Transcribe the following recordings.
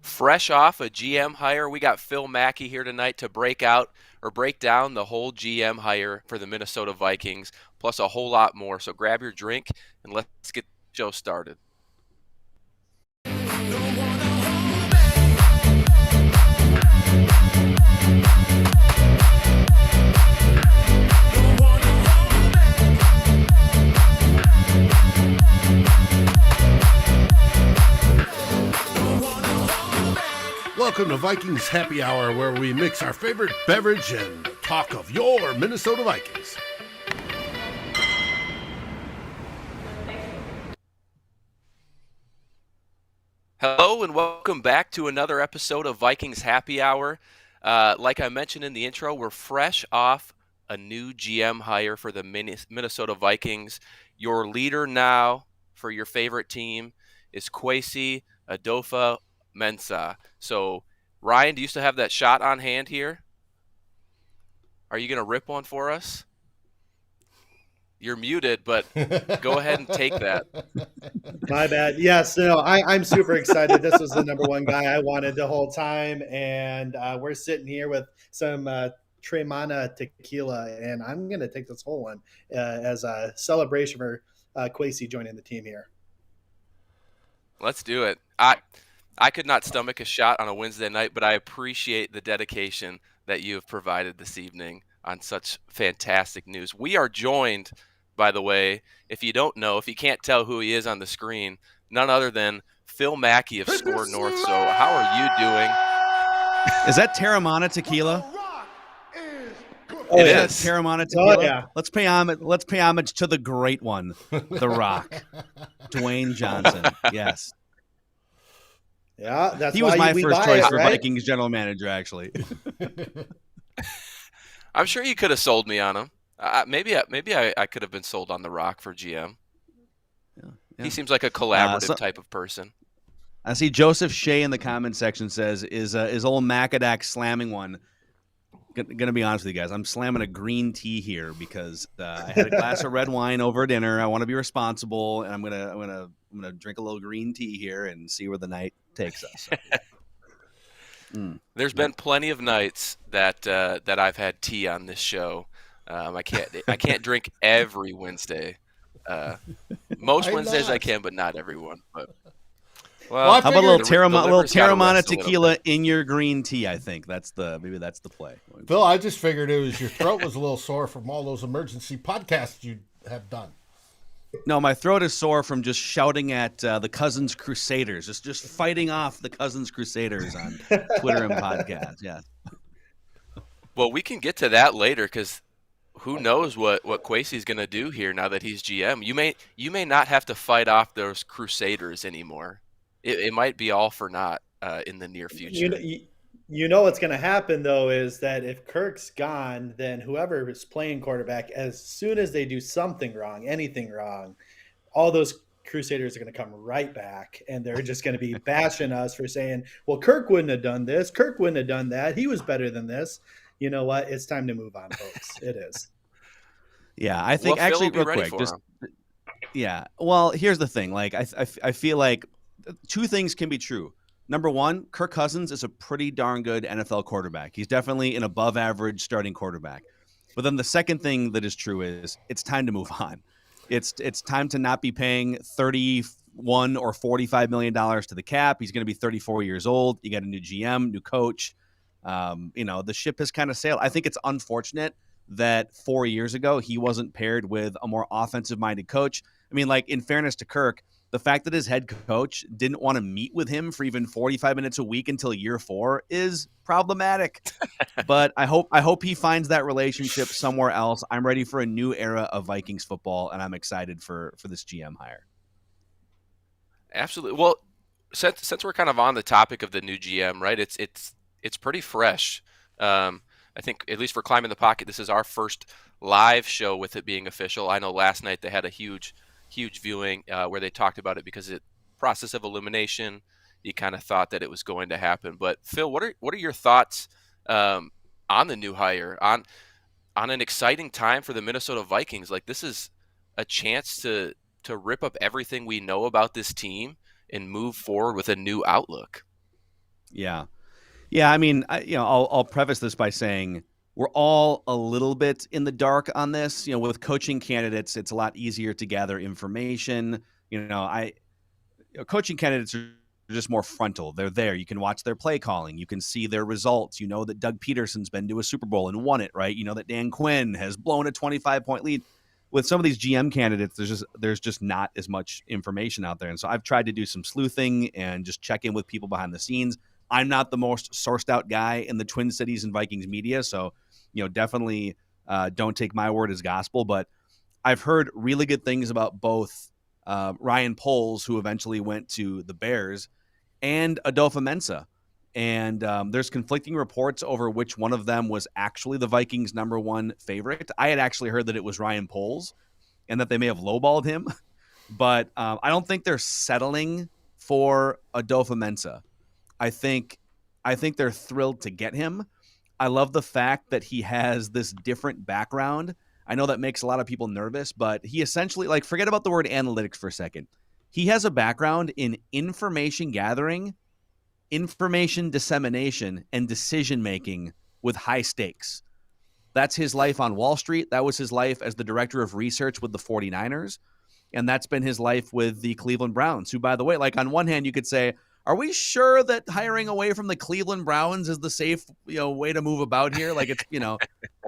Fresh off a GM hire, we got Phil Mackey here tonight to break down the whole GM hire for the Minnesota Vikings, plus a whole lot more. So grab your drink and let's get the show started. Welcome to Vikings Happy Hour, where we mix our favorite beverage and talk of your Minnesota Vikings. Hello and welcome back to another episode of Vikings Happy Hour. Like I mentioned in the intro, we're fresh off a new GM hire for the Minnesota Vikings. Your leader now for your favorite team is Kwesi Adofo-Mensah. So, Ryan, do you still have that shot on hand here? Are you going to rip one for us? You're muted, but go ahead and take that. My bad. Yes, no, I'm super excited. This was the number one guy I wanted the whole time, and we're sitting here with some Tremana tequila, and I'm going to take this whole one as a celebration for Kwesi joining the team here. Let's do it. I could not stomach a shot on a Wednesday night, but I appreciate the dedication that you have provided this evening on such fantastic news. We are joined, by the way, if you can't tell who he is on the screen, none other than Phil Mackey of SKOR North. So how are you doing? Is that Terramana tequila? It is Terramana tequila. Oh, yeah. Let's pay homage to the great one, The Rock, Dwayne Johnson. Yes. Yeah, he was my first choice for Vikings general manager, actually. I'm sure you could have sold me on him. Maybe I could have been sold on The Rock for GM. Yeah. He seems like a collaborative type of person. I see Joseph Shea in the comment section says, is old Macadac slamming one? Gonna be honest with you guys, I'm slamming a green tea here because I had a glass of red wine over dinner. I want to be responsible, and I'm gonna drink a little green tea here and see where the night takes us. There's been plenty of nights that I've had tea on this show. I can't drink every Wednesday. Most Wednesdays I can, but not every one. But how about a little Terramana tequila in your green tea? I think that's the play. Phil, I just figured it was your throat was a little sore from all those emergency podcasts you have done. No, my throat is sore from just shouting at the Cousins Crusaders, just fighting off the Cousins Crusaders on Twitter and podcasts. Yeah. Well, we can get to that later because who knows what Kwesi's going to do here now that he's GM. You may not have to fight off those Crusaders anymore. It might be all for naught in the near future. You know what's going to happen, though, is that if Kirk's gone, then whoever is playing quarterback, as soon as they do something wrong, anything wrong, all those Crusaders are going to come right back, and they're just going to be bashing us for saying, well, Kirk wouldn't have done this. Kirk wouldn't have done that. He was better than this. You know what? It's time to move on, folks. It is. Yeah, I think actually real quick. Yeah. Well, here's the thing. Like, I feel like two things can be true. Number one, Kirk Cousins is a pretty darn good NFL quarterback. He's definitely an above average starting quarterback. But then the second thing that is true is it's time to move on. It's time to not be paying $31 or $45 million to the cap. He's going to be 34 years old. You got a new GM, new coach. The ship has kind of sailed. I think it's unfortunate that 4 years ago he wasn't paired with a more offensive minded coach. I mean, like, in fairness to Kirk, the fact that his head coach didn't want to meet with him for even 45 minutes a week until year 4 is problematic. But I hope he finds that relationship somewhere else. I'm ready for a new era of Vikings football, and I'm excited for this GM hire. Absolutely. Well, since we're kind of on the topic of the new GM, right? It's pretty fresh. I think at least for Climbing the Pocket, this is our first live show with it being official. I know last night they had a huge viewing where they talked about it because process of elimination. You kind of thought that it was going to happen. But Phil, what are your thoughts on the new hire, on an exciting time for the Minnesota Vikings? Like, this is a chance to rip up everything we know about this team and move forward with a new outlook. Yeah. Yeah. I mean, I'll preface this by saying we're all a little bit in the dark on this. With coaching candidates, it's a lot easier to gather information. Coaching candidates are just more frontal. They're there. You can watch their play calling. You can see their results. You know that Doug Peterson's been to a Super Bowl and won it, right? You know that Dan Quinn has blown a 25-point lead. With some of these GM candidates, there's just not as much information out there. And so I've tried to do some sleuthing and just check in with people behind the scenes. I'm not the most sourced out guy in the Twin Cities and Vikings media, so definitely don't take my word as gospel. But I've heard really good things about both Ryan Poles, who eventually went to the Bears, and Adofo-Mensah. And there's conflicting reports over which one of them was actually the Vikings' number one favorite. I had actually heard that it was Ryan Poles and that they may have lowballed him. But I don't think they're settling for Adofo-Mensah. I think they're thrilled to get him. I love the fact that he has this different background. I know that makes a lot of people nervous, but he essentially, forget about the word analytics for a second. He has a background in information gathering, information dissemination, and decision-making with high stakes. That's his life on Wall Street. That was his life as the director of research with the 49ers. And that's been his life with the Cleveland Browns, who, by the way, on one hand, you could say, are we sure that hiring away from the Cleveland Browns is the safe, way to move about here? It's,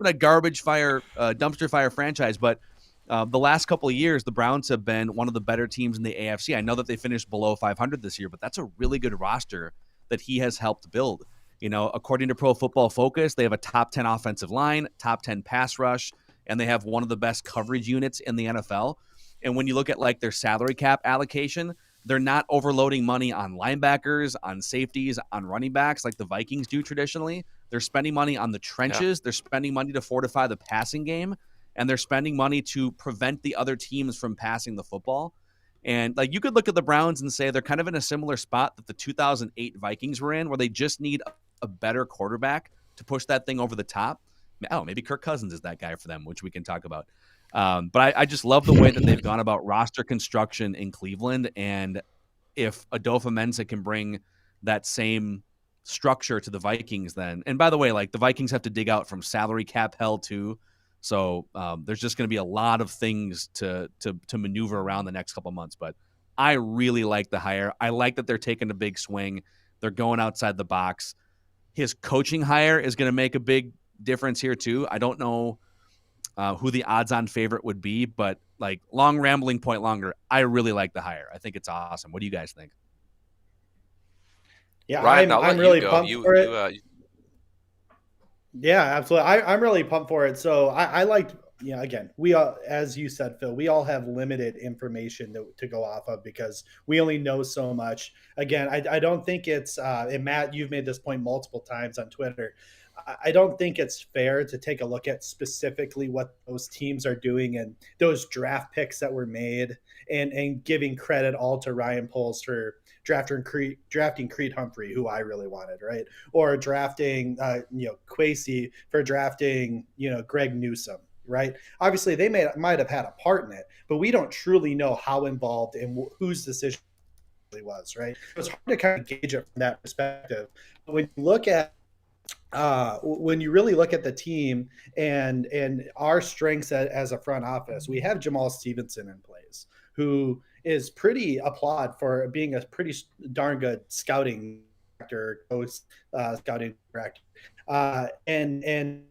a garbage fire, dumpster fire franchise. But the last couple of years, the Browns have been one of the better teams in the AFC. I know that they finished below 500 this year, but that's a really good roster that he has helped build. According to Pro Football Focus, they have a top 10 offensive line, top 10 pass rush, and they have one of the best coverage units in the NFL. And when you look at their salary cap allocation, they're not overloading money on linebackers, on safeties, on running backs like the Vikings do traditionally. They're spending money on the trenches. Yeah. They're spending money to fortify the passing game, and they're spending money to prevent the other teams from passing the football. And you could look at the Browns and say they're kind of in a similar spot that the 2008 Vikings were in, where they just need a better quarterback to push that thing over the top. Oh, maybe Kirk Cousins is that guy for them, which we can talk about. But I just love the way that they've gone about roster construction in Cleveland. And if Adofo-Mensah can bring that same structure to the Vikings, then, and by the way, the Vikings have to dig out from salary cap hell too. So there's just going to be a lot of things to maneuver around the next couple of months. But I really like the hire. I like that they're taking a big swing. They're going outside the box. His coaching hire is going to make a big difference here too. I don't know who the odds-on favorite would be, but long rambling point longer, I really like the hire. I think it's awesome. What do you guys think? Yeah, Ryan, I'm really pumped for it. Yeah, absolutely. I'm really pumped for it. So I liked, again, we all, as you said, Phil, we all have limited information to go off of because we only know so much. Again, I don't think it's, and Matt, you've made this point multiple times on Twitter. I don't think it's fair to take a look at specifically what those teams are doing and those draft picks that were made and giving credit all to Ryan Poles for drafting Creed Humphrey, who I really wanted, right? Or drafting, Kwesi for drafting, Greg Newsome, right? Obviously, they might have had a part in it, but we don't truly know how involved and whose decision it was, right? It's hard to kind of gauge it from that perspective. But when you really look at the team and our strengths as a front office, we have Jamal Stevenson in place, who is pretty applaud for being a pretty darn good scouting director, scouting director, and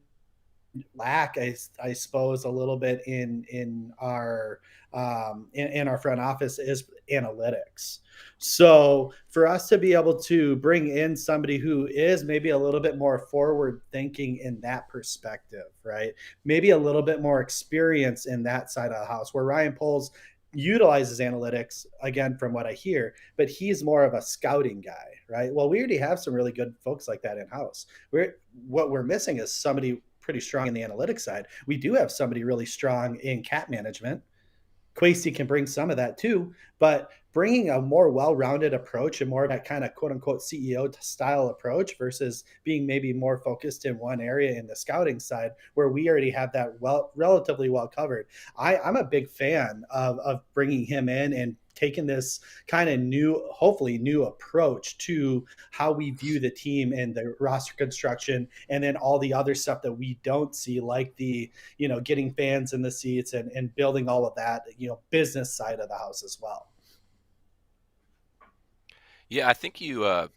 lack, I suppose, a little bit in our front office is analytics. So for us to be able to bring in somebody who is maybe a little bit more forward thinking in that perspective, right? Maybe a little bit more experience in that side of the house, where Ryan Poles utilizes analytics, again, from what I hear, but he's more of a scouting guy, right? Well, we already have some really good folks like that in-house. What we're missing is somebody pretty strong in the analytics side. We do have somebody really strong in cap management. Kwesi can bring some of that too, but bringing a more well-rounded approach and more of that kind of quote unquote CEO style approach versus being maybe more focused in one area in the scouting side where we already have that relatively well covered. I'm a big fan of bringing him in and taking this kind of hopefully new approach to how we view the team and the roster construction, and then all the other stuff that we don't see, like the, getting fans in the seats and building all of that, business side of the house as well. Yeah, I think you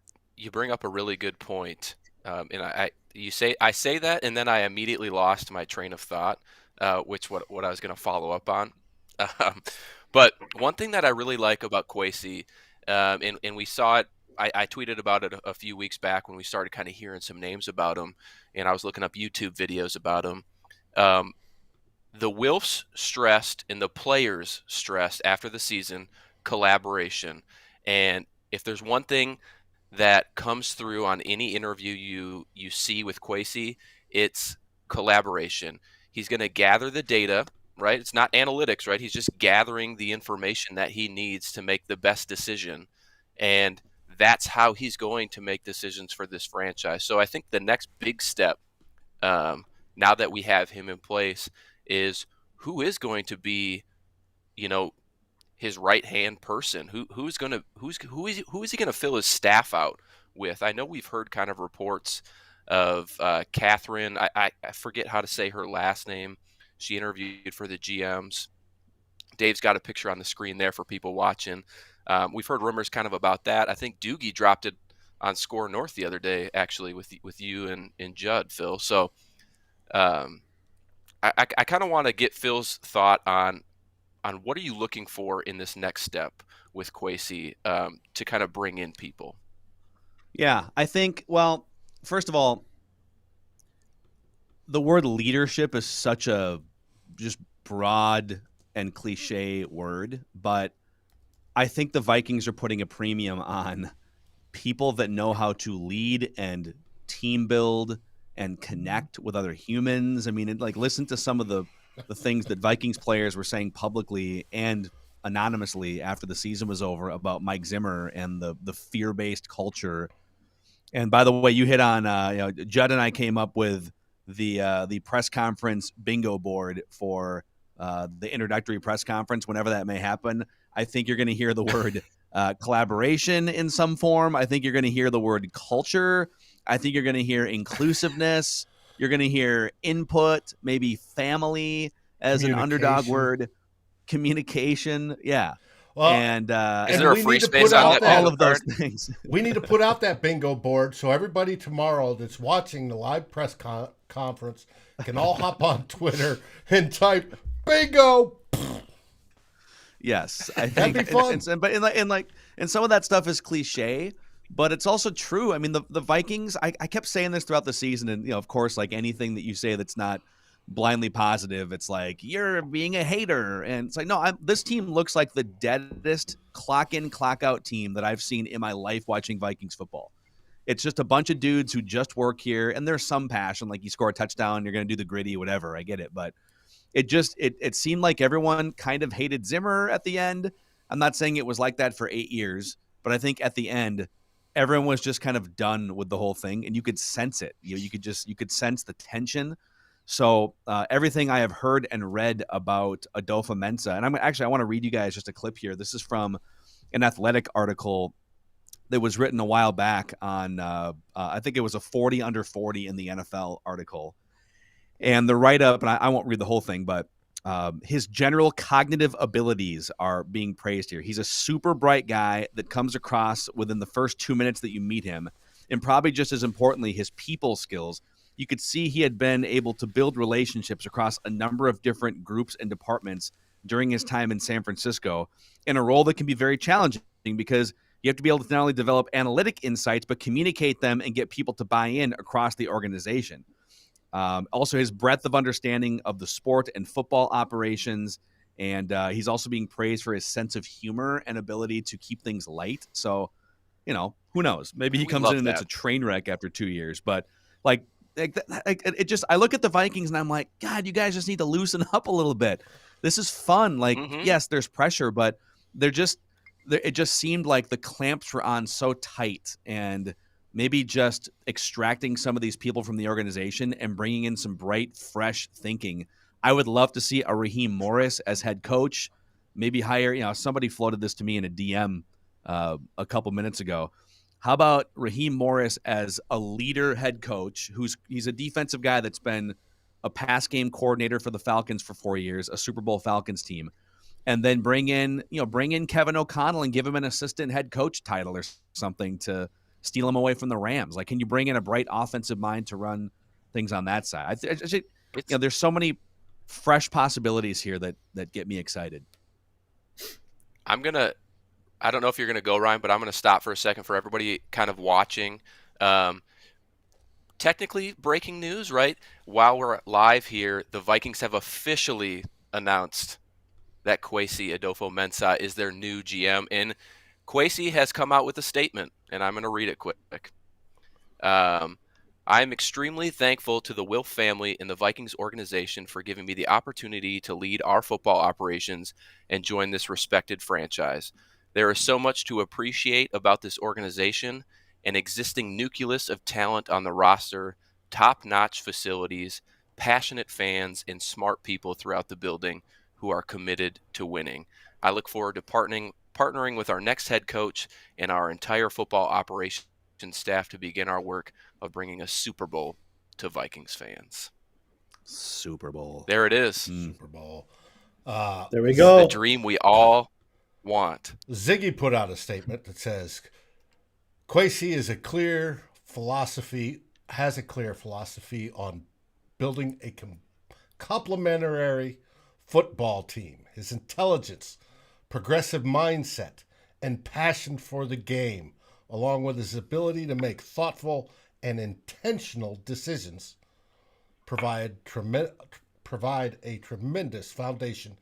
bring up a really good point, and I say that, and then I immediately lost my train of thought, which what I was going to follow up on. But one thing that I really like about Kwesi, and we saw it, I tweeted about it a few weeks back when we started kind of hearing some names about him, and I was looking up YouTube videos about him. The Wilfs stressed and the players stressed after the season collaboration, and if there's one thing that comes through on any interview you see with Kwesi, it's collaboration. He's going to gather the data, right? It's not analytics, right? He's just gathering the information that he needs to make the best decision. And that's how he's going to make decisions for this franchise. So I think the next big step, now that we have him in place, is who is going to be, his right-hand person. Who is he going to fill his staff out with? I know we've heard kind of reports of Catherine. I forget how to say her last name. She interviewed for the GMs. Dave's got a picture on the screen there for people watching. We've heard rumors kind of about that. I think Doogie dropped it on SKOR North the other day, actually, with you and Judd, Phil. So I kind of want to get Phil's thought on what are you looking for in this next step with Kwesi to kind of bring in people? Yeah, I think, well, first of all, the word leadership is such a just broad and cliche word, but I think the Vikings are putting a premium on people that know how to lead and team build and connect with other humans. I mean, listen to some of the things that Vikings players were saying publicly and anonymously after the season was over about Mike Zimmer and the fear-based culture. And by the way, you hit on, Judd and I came up with the press conference bingo board for the introductory press conference, whenever that may happen. I think you're going to hear the word collaboration in some form. I think you're going to hear the word culture. I think you're going to hear inclusiveness. You're going to hear input, maybe family as an underdog word, communication. Yeah. Well, and is there a free space on that? All of those things. We need to put out that bingo board so everybody tomorrow that's watching the live press conference can all hop on Twitter and type bingo. Yes, I think that'd be fun. And some of that stuff is cliche, but it's also true. I mean, the Vikings, I kept saying this throughout the season, and of course, like anything that you say that's not blindly positive, it's like you're being a hater, and it's like, no, this team looks like the deadest clock in, clock out team that I've seen in my life watching Vikings football. It's just a bunch of dudes who just work here, and there's some passion, like you score a touchdown, you're going to do the gritty, whatever. I get it, but it seemed like everyone kind of hated Zimmer at the end. I'm not saying it was like that for 8 years, but I think at the end, everyone was just kind of done with the whole thing, and you could sense it. You could sense the tension. So everything I have heard and read about Adofo-Mensah, and I want to read you guys just a clip here. This is from an Athletic article that was written a while back on, I think it was a 40 under 40 in the NFL article. And the write-up, and I won't read the whole thing, but his general cognitive abilities are being praised here. He's a super bright guy that comes across within the first 2 minutes that you meet him. And probably just as importantly, his people skills. You could see he had been able to build relationships across a number of different groups and departments during his time in San Francisco, in a role that can be very challenging because you have to be able to not only develop analytic insights, but communicate them and get people to buy in across the organization. Also, his breadth of understanding of the sport and football operations, and he's also being praised for his sense of humor and ability to keep things light. So, who knows? Maybe he comes in and it's a train wreck after 2 years. But I look at the Vikings and I'm like, God, you guys just need to loosen up a little bit. This is fun. Yes, there's pressure, but it just seemed like the clamps were on so tight, and maybe just extracting some of these people from the organization and bringing in some bright, fresh thinking. I would love to see a Raheem Morris as head coach, maybe hire, somebody floated this to me in a DM a couple minutes ago. How about Raheem Morris as a leader head coach he's a defensive guy that's been a pass game coordinator for the Falcons for 4 years, a Super Bowl Falcons team, and then bring in Kevin O'Connell and give him an assistant head coach title or something to steal him away from the Rams. Like, can you bring in a bright offensive mind to run things on that side? I think there's so many fresh possibilities here that get me excited. I don't know if you're going to go, Ryan, but I'm going to stop for a second for everybody kind of watching. Technically breaking news, right? While we're live here, the Vikings have officially announced that Kwesi Adofo-Mensah is their new GM. And Kwesi has come out with a statement, and I'm going to read it quick. I am extremely thankful to the Wilf family and the Vikings organization for giving me the opportunity to lead our football operations and join this respected franchise. There is so much to appreciate about this organization, an existing nucleus of talent on the roster, top-notch facilities, passionate fans, and smart people throughout the building who are committed to winning. I look forward to partnering with our next head coach and our entire football operations staff to begin our work of bringing a Super Bowl to Vikings fans. Super Bowl. There it is. Super Bowl. There we go. The dream we all want. Ziggy put out a statement that says, Kwesi has a clear philosophy on building a complementary football team. His intelligence, progressive mindset, and passion for the game, along with his ability to make thoughtful and intentional decisions, provide a tremendous foundation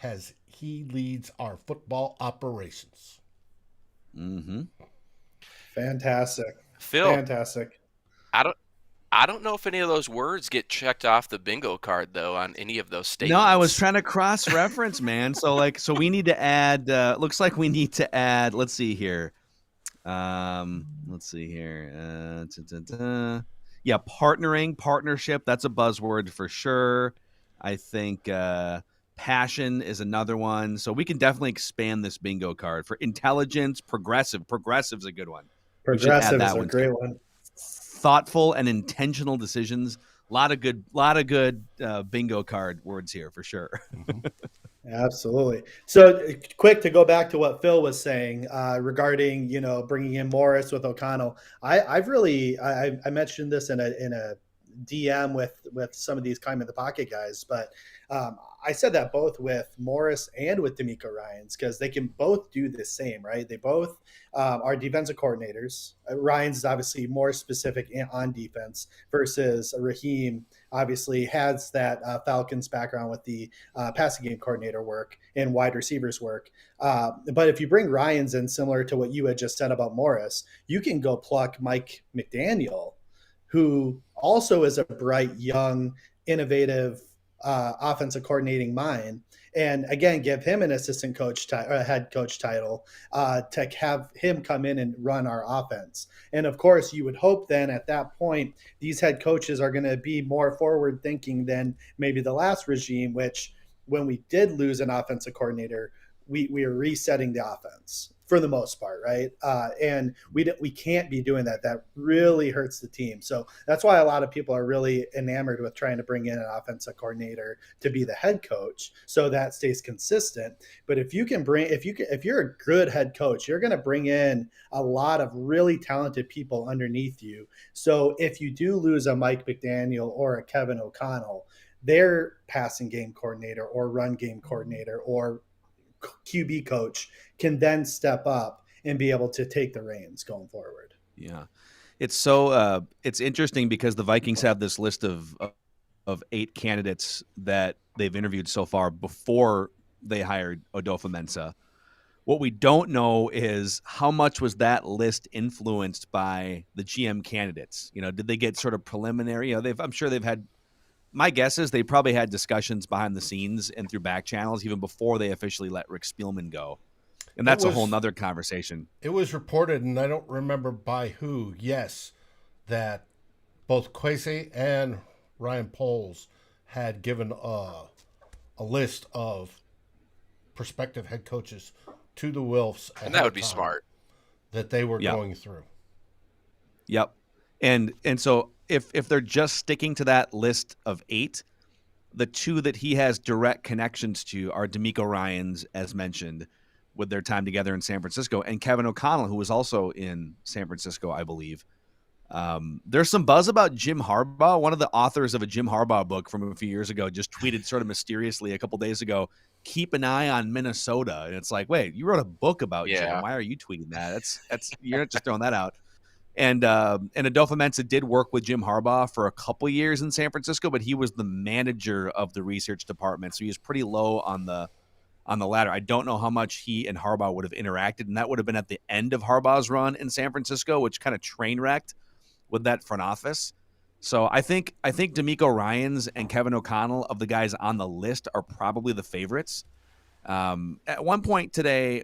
as he leads our football operations. Mm-hmm. Fantastic. Phil, fantastic. I don't know if any of those words get checked off the bingo card, though, on any of those statements. No, I was trying to cross-reference, man. So we need to add. Looks like we need to add. Let's see here. Yeah, partnership. That's a buzzword for sure. I think passion is another one. So we can definitely expand this bingo card for intelligence. Progressive's a good one. Progressive is a great one. Thoughtful and intentional decisions. A lot of good bingo card words here for sure. Absolutely. So quick to go back to what Phil was saying regarding, bringing in Morris with O'Connell. I mentioned this in a DM with some of these Climb in the Pocket guys, but I said that both with Morris and with Demeco Ryans, because they can both do the same, right? They both are defensive coordinators. Ryans is obviously more specific on defense versus Raheem obviously has that Falcons background with the passing game coordinator work and wide receivers work. But if you bring Ryans in, similar to what you had just said about Morris, you can go pluck Mike McDaniel, who also is a bright, young, innovative offensive coordinating mind, and again, give him an assistant coach or head coach title to have him come in and run our offense. And of course, you would hope then at that point, these head coaches are going to be more forward thinking than maybe the last regime, which when we did lose an offensive coordinator, we are resetting the offense for the most part, right? And we can't be doing that. That really hurts the team. So that's why a lot of people are really enamored with trying to bring in an offensive coordinator to be the head coach, so that stays consistent. But if you're a good head coach, you're going to bring in a lot of really talented people underneath you. So if you do lose a Mike McDaniel or a Kevin O'Connell, their passing game coordinator or run game coordinator or QB coach can then step up and be able to take the reins going forward. Yeah. It's so it's interesting because the Vikings have this list of 8 candidates that they've interviewed so far before they hired Adofo-Mensah. What we don't know is how much was that list influenced by the GM candidates? Did they get sort of preliminary? I'm sure they've had. My guess is they probably had discussions behind the scenes and through back channels even before they officially let Rick Spielman go. And that's a whole nother conversation. It was reported, and I don't remember by who, yes, that both Kwesi and Ryan Poles had given a list of prospective head coaches to the Wilfs. And that would be smart. That they were going through. Yep. And so if they're just sticking to that list of 8, the 2 that he has direct connections to are Demeco Ryans, as mentioned, with their time together in San Francisco, and Kevin O'Connell, who was also in San Francisco, I believe. There's some buzz about Jim Harbaugh. One of the authors of a Jim Harbaugh book from a few years ago just tweeted sort of mysteriously a couple days ago, keep an eye on Minnesota. And it's like, wait, you wrote a book about Jim. Why are you tweeting that? That's you're not just throwing that out. And Adofo-Mensah did work with Jim Harbaugh for a couple years in San Francisco, but he was the manager of the research department. So he was pretty low on the ladder. I don't know how much he and Harbaugh would have interacted, and that would have been at the end of Harbaugh's run in San Francisco, which kind of train wrecked with that front office. So I think Demeco Ryans and Kevin O'Connell, of the guys on the list, are probably the favorites. At one point today,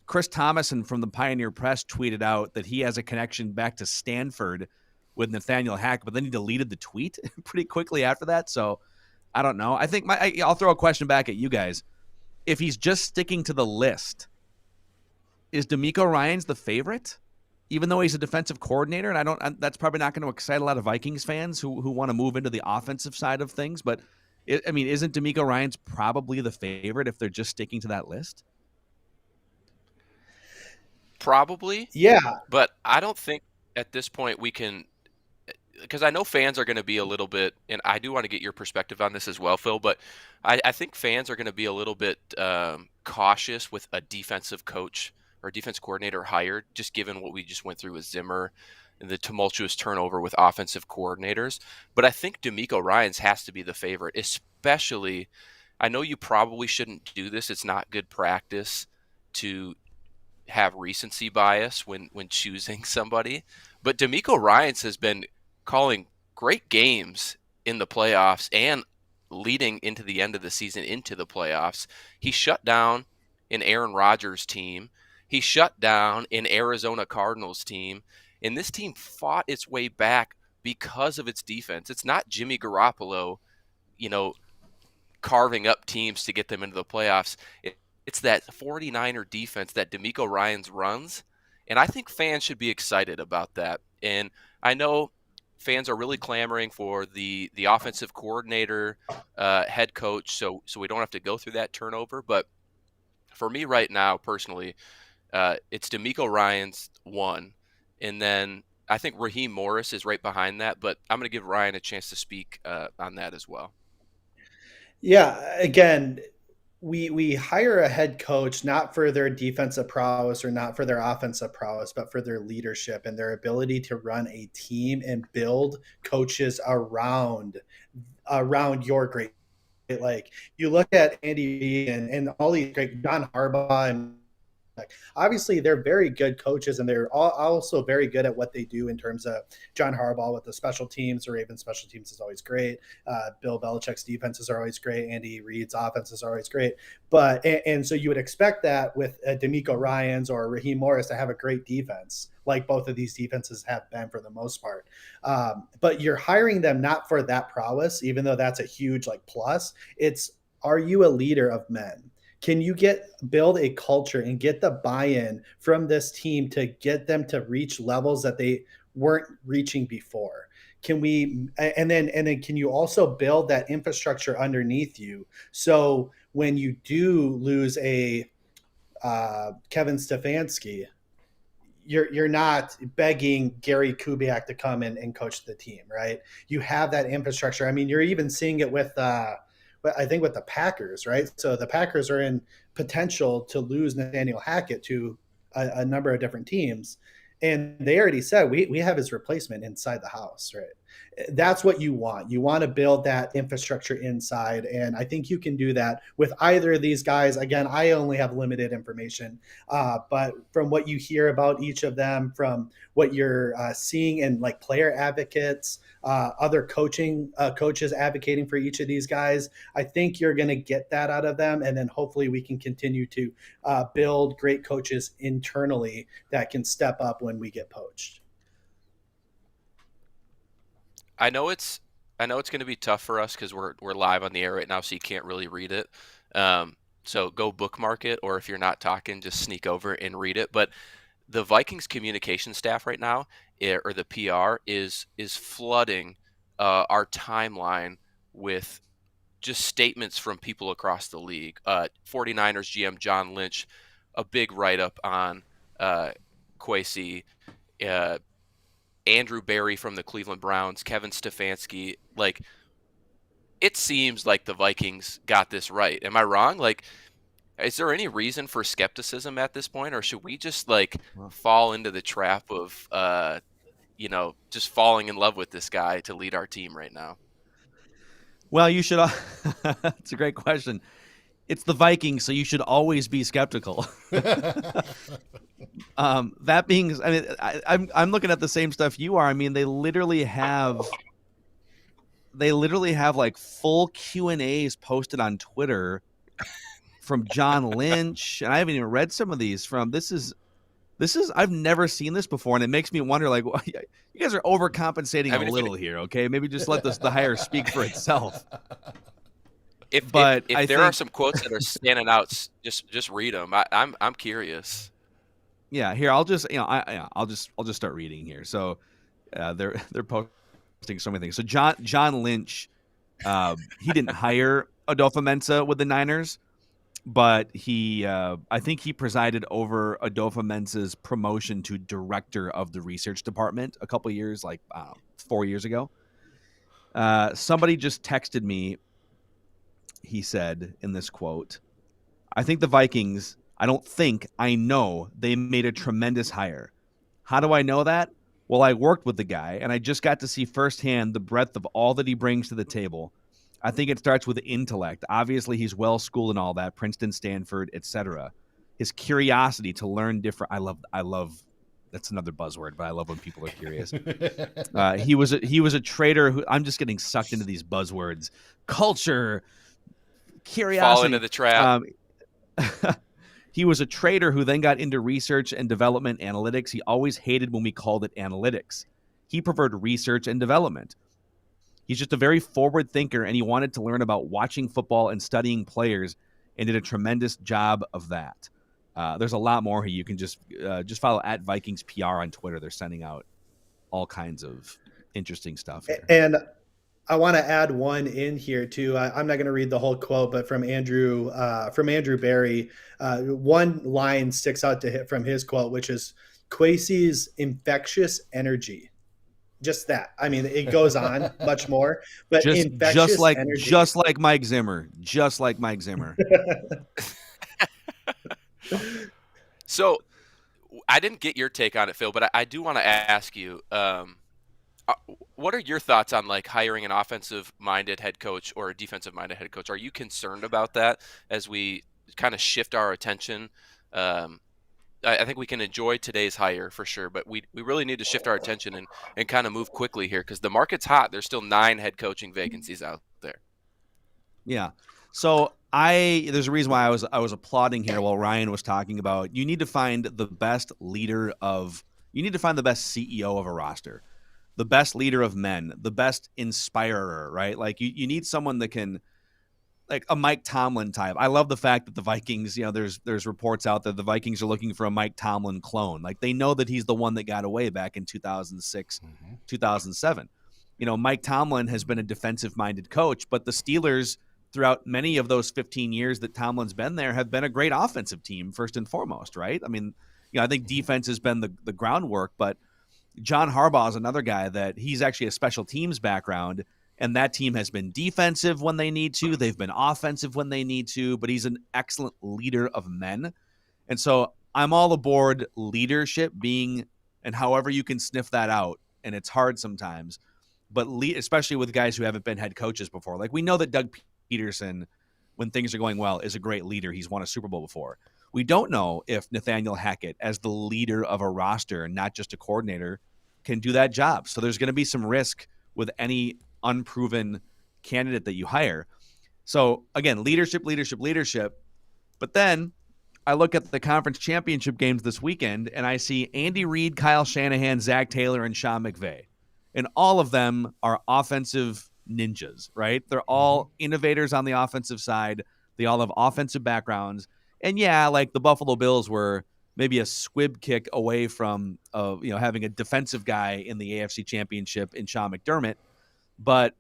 Chris Thomason from the Pioneer Press tweeted out that he has a connection back to Stanford with Nathaniel Hackett, but then he deleted the tweet pretty quickly after that. So I don't know. I think I'll throw a question back at you guys. If he's just sticking to the list, is Demeco Ryans the favorite? Even though he's a defensive coordinator, and that's probably not going to excite a lot of Vikings fans who want to move into the offensive side of things. But isn't Demeco Ryans probably the favorite if they're just sticking to that list? Probably. Yeah. But I don't think at this point we can, because I know fans are going to be a little bit, and I do want to get your perspective on this as well, Phil, but I think fans are going to be a little bit cautious with a defensive coach or defense coordinator hired, just given what we just went through with Zimmer and the tumultuous turnover with offensive coordinators. But I think Demeco Ryans has to be the favorite, especially, I know you probably shouldn't do this. It's not good practice to have recency bias when choosing somebody. But Demeco Ryans has been calling great games in the playoffs and leading into the end of the season into the playoffs. He shut down an Aaron Rodgers team. He shut down an Arizona Cardinals team. And this team fought its way back because of its defense. It's not Jimmy Garoppolo, carving up teams to get them into the playoffs. It's that 49er defense that Demeco Ryans runs. And I think fans should be excited about that. And I know fans are really clamoring for the offensive coordinator, head coach, so we don't have to go through that turnover. But for me right now, personally, it's Demeco Ryans 1. And then I think Raheem Morris is right behind that. But I'm going to give Ryan a chance to speak on that as well. Yeah, again, we hire a head coach not for their defensive prowess or not for their offensive prowess, but for their leadership and their ability to run a team and build coaches around your great. Like you look at Andy Reid and all these great John Harbaugh and obviously they're very good coaches and they're also very good at what they do in terms of John Harbaugh with the special teams. The Ravens special teams is always great. Bill Belichick's defenses are always great. Andy Reid's offenses are always great. But and so you would expect that with Demeco Ryans or Raheem Morris to have a great defense, like both of these defenses have been for the most part. But you're hiring them not for that prowess, even though that's a huge plus. It's, are you a leader of men? Can you build a culture and get the buy-in from this team to get them to reach levels that they weren't reaching before? Can we, and then can you also build that infrastructure underneath you? So when you do lose a Kevin Stefanski, you're not begging Gary Kubiak to come in and coach the team, right? You have that infrastructure. I mean, you're even seeing it with I think with the Packers, right? So the Packers are in potential to lose Nathaniel Hackett to a number of different teams. And they already said, we have his replacement inside the house, right? That's what you want. You want to build that infrastructure inside. And I think you can do that with either of these guys. Again, I only have limited information, but from what you hear about each of them, from what you're seeing in like player advocates, other coaches advocating for each of these guys, I think you're going to get that out of them. And then hopefully we can continue to build great coaches internally that can step up when we get poached. I know it's going to be tough for us because we're live on the air right now, so you can't really read it. So go bookmark it, or if you're not talking, just sneak over and read it. But the Vikings communication staff right now, or the PR, is flooding our timeline with just statements from people across the league. 49ers GM John Lynch, a big write-up on Kwesi. Andrew Berry from the Cleveland Browns, Kevin Stefanski. Like, it seems like the Vikings got this right. Am I wrong? Like, is there any reason for skepticism at this point, or should we just fall into the trap of just falling in love with this guy to lead our team right now? Well, you should. It's a great question. It's the Vikings, so you should always be skeptical. That being, I mean, I'm looking at the same stuff you are. I mean, they literally have like full Q&As posted on Twitter from John Lynch, and I haven't even read some of these from. This is I've never seen this before, and it makes me wonder, like, you guys are overcompensating a little here. Okay, maybe just let the hire speak for itself. If there are some quotes that are standing out, just read them. I'm curious. Yeah, here I'll just I'll just start reading here. So they're posting so many things. So John Lynch, he didn't hire Adofo-Mensah with the Niners, but I think he presided over Adofo-Mensah's promotion to director of the research department a couple years, 4 years ago. Somebody just texted me. He said in this quote, I know they made a tremendous hire. How do I know that? Well, I worked with the guy, and I just got to see firsthand the breadth of all that he brings to the table. I think it starts with intellect. Obviously, he's well-schooled and all that, Princeton, Stanford, etc. His curiosity to learn different. I love. That's another buzzword, but I love when people are curious. He was a trader who. I'm just getting sucked into these buzzwords. Culture. Curiosity. Fall into the trap. He was a trader who then got into research and development analytics. He always hated when we called it analytics. He preferred research and development. He's just a very forward thinker, and he wanted to learn about watching football and studying players, and did a tremendous job of that. There's a lot more here. You can just follow at Vikings PR on Twitter. They're sending out all kinds of interesting stuff here. And I want to add one in here too. I'm not going to read the whole quote, but from Andrew Berry, one line sticks out to him from his quote, which is Kwesi's infectious energy. Just that. I mean, it goes on much more, but infectious energy. Just like Mike Zimmer. Just like Mike Zimmer. So I didn't get your take on it, Phil, but I do want to ask you, what are your thoughts on hiring an offensive-minded head coach or a defensive-minded head coach? Are you concerned about that as we kind of shift our attention? I think we can enjoy today's hire for sure, but we really need to shift our attention and kind of move quickly here because the market's hot. There's still 9 head coaching vacancies out there. Yeah. So there's a reason why I was applauding here while Ryan was talking about you need to find the best CEO of a roster. The best leader of men, the best inspirer, right? Like you need someone that can, like a Mike Tomlin type. I love the fact that the Vikings, there's reports out that the Vikings are looking for a Mike Tomlin clone. Like they know that he's the one that got away back in 2006, 2007. Mike Tomlin has been a defensive-minded coach, but the Steelers, throughout many of those 15 years that Tomlin's been there, have been a great offensive team first and foremost, right? I mean, I think defense has been the groundwork, but John Harbaugh is another guy that he's actually a special teams background, and that team has been defensive when they need to. They've been offensive when they need to, but he's an excellent leader of men. And so I'm all aboard leadership being, and however you can sniff that out, and it's hard sometimes, but especially with guys who haven't been head coaches before. Like, we know that Doug Peterson, when things are going well, is a great leader. He's won a Super Bowl before. We don't know if Nathaniel Hackett, as the leader of a roster, not just a coordinator, can do that job. So there's going to be some risk with any unproven candidate that you hire. So again, leadership. But then I look at the conference championship games this weekend, and I see Andy Reid, Kyle Shanahan, Zach Taylor, and Sean McVay. And all of them are offensive ninjas, right? They're all innovators on the offensive side. They all have offensive backgrounds. And yeah, like the Buffalo Bills were maybe a squib kick away from having a defensive guy in the AFC Championship in Sean McDermott. But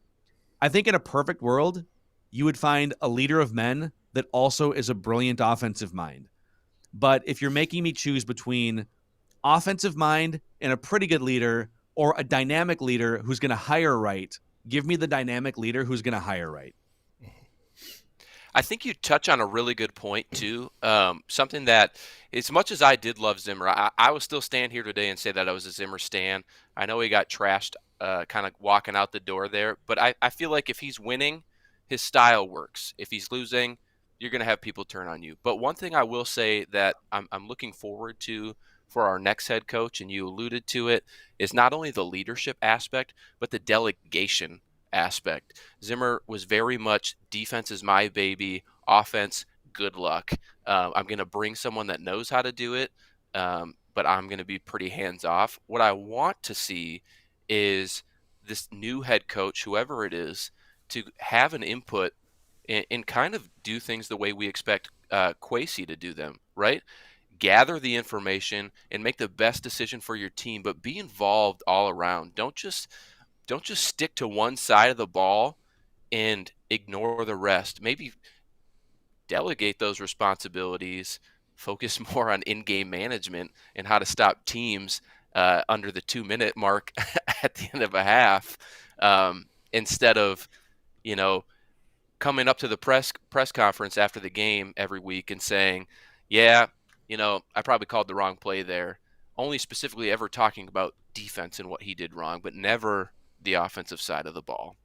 I think in a perfect world, you would find a leader of men that also is a brilliant offensive mind. But if you're making me choose between offensive mind and a pretty good leader or a dynamic leader who's going to hire right, give me the dynamic leader who's going to hire right. I think you touch on a really good point, too. Something that, as much as I did love Zimmer, I will still stand here today and say that I was a Zimmer stan. I know he got trashed kind of walking out the door there, but I feel like if he's winning, his style works. If he's losing, you're going to have people turn on you. But one thing I will say that I'm looking forward to for our next head coach, and you alluded to it, is not only the leadership aspect, but the delegation aspect. Zimmer was very much defense is my baby, offense, good luck. I'm going to bring someone that knows how to do it, but I'm going to be pretty hands-off. What I want to see is this new head coach, whoever it is, to have an input and kind of do things the way we expect Kwesi to do them, right? Gather the information and make the best decision for your team, but be involved all around. Don't just stick to one side of the ball and ignore the rest. Maybe delegate those responsibilities, focus more on in-game management and how to stop teams under the 2-minute mark at the end of a half, instead of, coming up to the press conference after the game every week and saying, yeah, I probably called the wrong play there. Only specifically ever talking about defense and what he did wrong, but never the offensive side of the ball.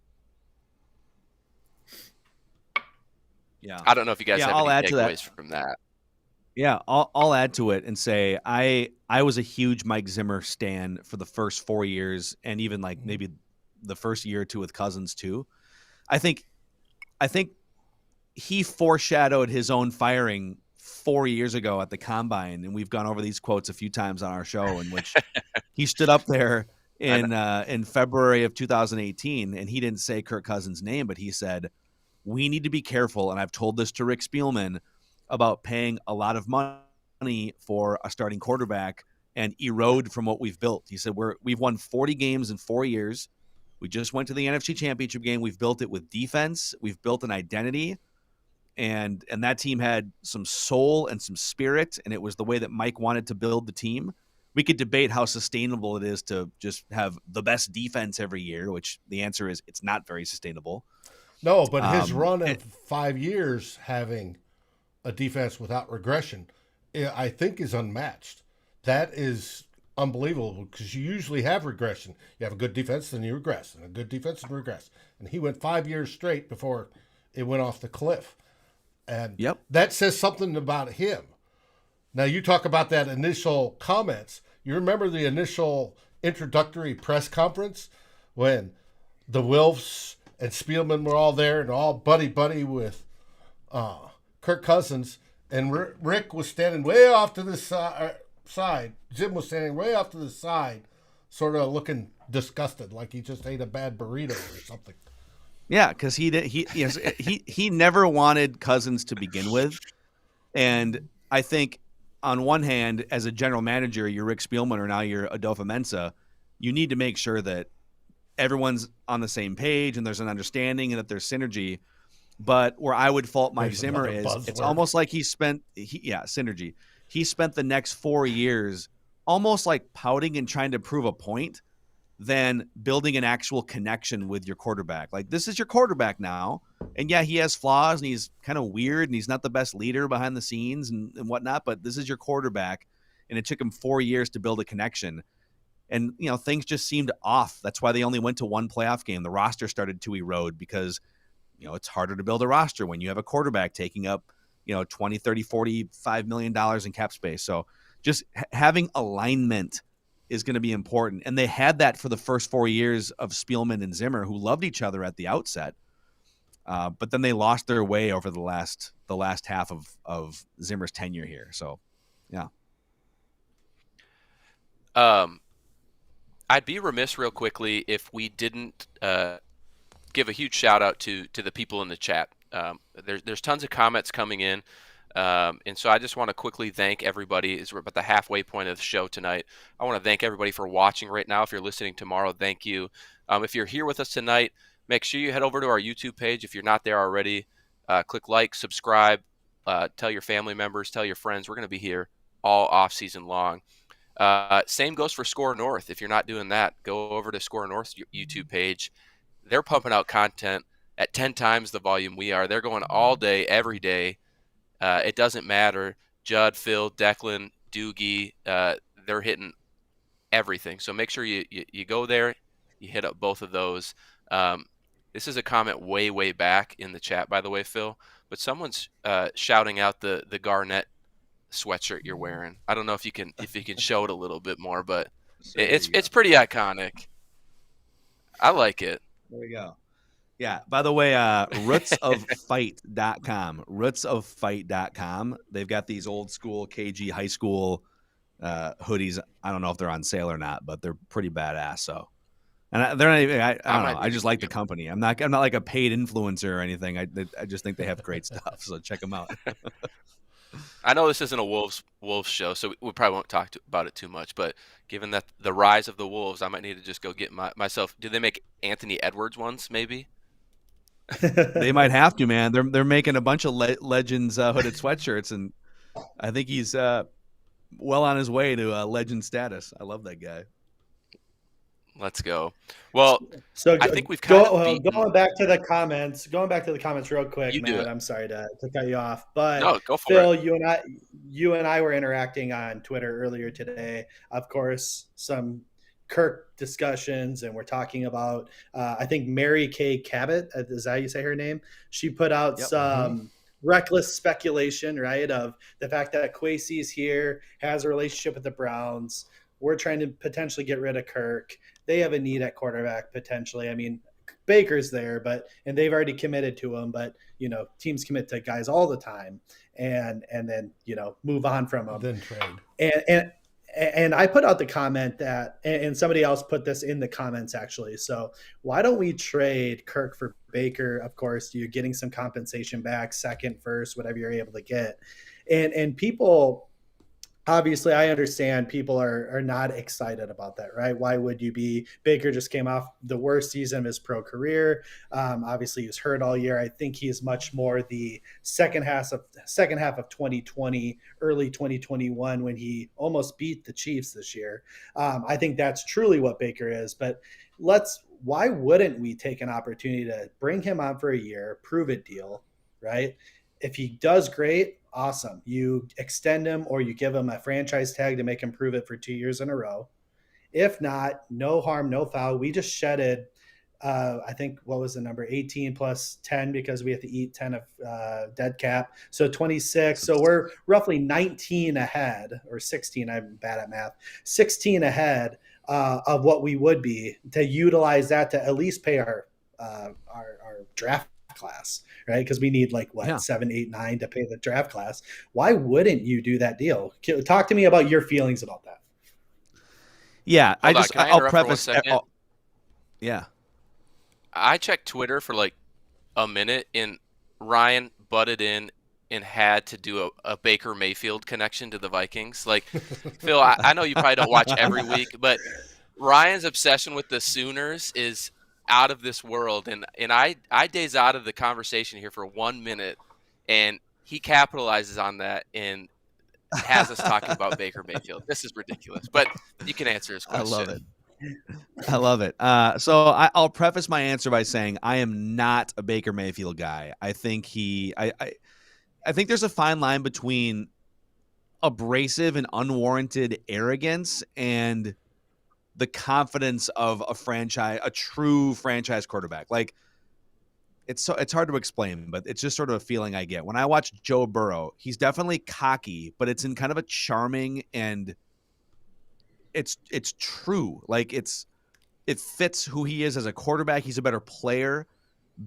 Yeah. I don't know if you guys have any takeaways from that. Yeah, I'll add to it and say I was a huge Mike Zimmer stan for the first 4 years, and even like maybe the first year or two with Cousins too. I think he foreshadowed his own firing 4 years ago at the Combine, and we've gone over these quotes a few times on our show, in which he stood up there in February of 2018, and he didn't say Kirk Cousins' name, but he said, "We need to be careful," and I've told this to Rick Spielman, about paying a lot of money for a starting quarterback and erode from what we've built. He said, we've won 40 games in 4 years. We just went to the NFC Championship game. We've built it with defense. We've built an identity. And that team had some soul and some spirit, and it was the way that Mike wanted to build the team. We could debate how sustainable it is to just have the best defense every year, which the answer is it's not very sustainable. No, but his run of 5 years having a defense without regression, I think, is unmatched. That is unbelievable, because you usually have regression. You have a good defense, then you regress, and a good defense, and regress. And he went 5 years straight before it went off the cliff. And that says something about him. Now, you talk about that initial comments. You remember the initial introductory press conference when the Wilfs and Spielman were all there and all buddy with Kirk Cousins, and Rick was standing way off to the side. Jim was standing way off to the side, sort of looking disgusted, like he just ate a bad burrito or something. Yeah, because he never wanted Cousins to begin with, and I think on one hand, as a general manager, you're Rick Spielman or now you're Adofo-Mensah, you need to make sure that everyone's on the same page and there's an understanding and that there's synergy. But where I would fault Mike Zimmer is it's almost like synergy. He spent the next 4 years almost like pouting and trying to prove a point than building an actual connection with your quarterback. Like, this is your quarterback now. And yeah, he has flaws and he's kind of weird and he's not the best leader behind the scenes and whatnot, but this is your quarterback. And it took him 4 years to build a connection. And, things just seemed off. That's why they only went to one playoff game. The roster started to erode because, it's harder to build a roster when you have a quarterback taking up, $20, $30, $45 million in cap space. So just having alignment is going to be important. And they had that for the first 4 years of Spielman and Zimmer, who loved each other at the outset. But then they lost their way over the last half of Zimmer's tenure here. So, yeah. I'd be remiss real quickly if we didn't give a huge shout out to the people in the chat. There's tons of comments coming in. And so I just want to quickly thank everybody. We're about the halfway point of the show tonight. I want to thank everybody for watching right now. If you're listening tomorrow, thank you. If you're here with us tonight, make sure you head over to our YouTube page. If you're not there already, click like, subscribe, tell your family members, tell your friends. We're going to be here all off season long. Same goes for SKOR North. If you're not doing that, go over to SKOR North's YouTube page. They're pumping out content at 10 times the volume we are. They're going all day, every day. It doesn't matter. Judd, Phil, Declan, Doogie, they're hitting everything. So make sure you go there. You hit up both of those. This is a comment way, way back in the chat, by the way, Phil. But someone's shouting out the Garnett sweatshirt you're wearing. I don't know if you can show it a little bit more, but it's pretty iconic. I like it. There we go. Yeah. By the way, rootsoffight.com. Rootsoffight.com. They've got these old school KG high school hoodies. I don't know if they're on sale or not, but they're pretty badass. So, and they're not even. I don't know. I just like the company. I'm not like a paid influencer or anything. I just think they have great stuff. So check them out. I know this isn't a Wolves show, so we probably won't talk about it too much. But given that the rise of the Wolves, I might need to just go get myself. Do they make Anthony Edwards ones? Maybe. They might have to, man. They're making a bunch of Legends hooded sweatshirts, and I think he's well on his way to legend status. I love that guy. Let's go. Well, so I think we've going back to the comments. Going back to the comments real quick, Matt. I'm sorry to cut you off, but no, go for Phil, it. You and I were interacting on Twitter earlier today. Of course, some Kirk discussions, and we're talking about I think Mary Kay Cabot, is that how you say her name? She put out some reckless speculation, right, of the fact that Kwesi's here, has a relationship with the Browns. We're trying to potentially get rid of Kirk. They have a need at quarterback potentially. I mean, Baker's there, and they've already committed to him, but teams commit to guys all the time and then move on from them. Then trade. And I put out the comment that, and somebody else put this in the comments actually. So why don't we trade Kirk for Baker? Of course, you're getting some compensation back, second, first, whatever you're able to get. And people, obviously, I understand people are not excited about that, right? Why would you be? Baker just came off the worst season of his pro career. Obviously, he was hurt all year. I think he is much more the second half of 2020, early 2021, when he almost beat the Chiefs this year. I think that's truly what Baker is. But why wouldn't we take an opportunity to bring him on for a year, prove it deal, right? If he does great, awesome. You extend him or you give him a franchise tag to make him prove it for 2 years in a row. If not, no harm, no foul. We just shedded, I think, what was the number? 18 plus 10 because we have to eat 10 of dead cap. So 26. So we're roughly 19 ahead, or 16. I'm bad at math. 16 ahead of what we would be to utilize that to at least pay our draft class, right? Because we need 7, 8, 9 to pay the draft class. Why wouldn't you do that deal? Talk to me about your feelings about that. Yeah, I'll preface. Yeah, I checked Twitter for a minute, and Ryan butted in and had to do a Baker Mayfield connection to the Vikings. Phil, I know you probably don't watch every week, but Ryan's obsession with the Sooners is out of this world, and I days out of the conversation here for 1 minute, and he capitalizes on that and has us talking about Baker Mayfield. This is ridiculous, but you can answer his question. I love it. So I'll preface my answer by saying I am not a Baker Mayfield guy. I think I think there's a fine line between abrasive and unwarranted arrogance and the confidence of a true franchise quarterback. Like, it's hard to explain, but it's just sort of a feeling I get when I watch Joe Burrow. He's definitely cocky, but it's in kind of a charming, and it's true. Like, it fits who he is as a quarterback. He's a better player.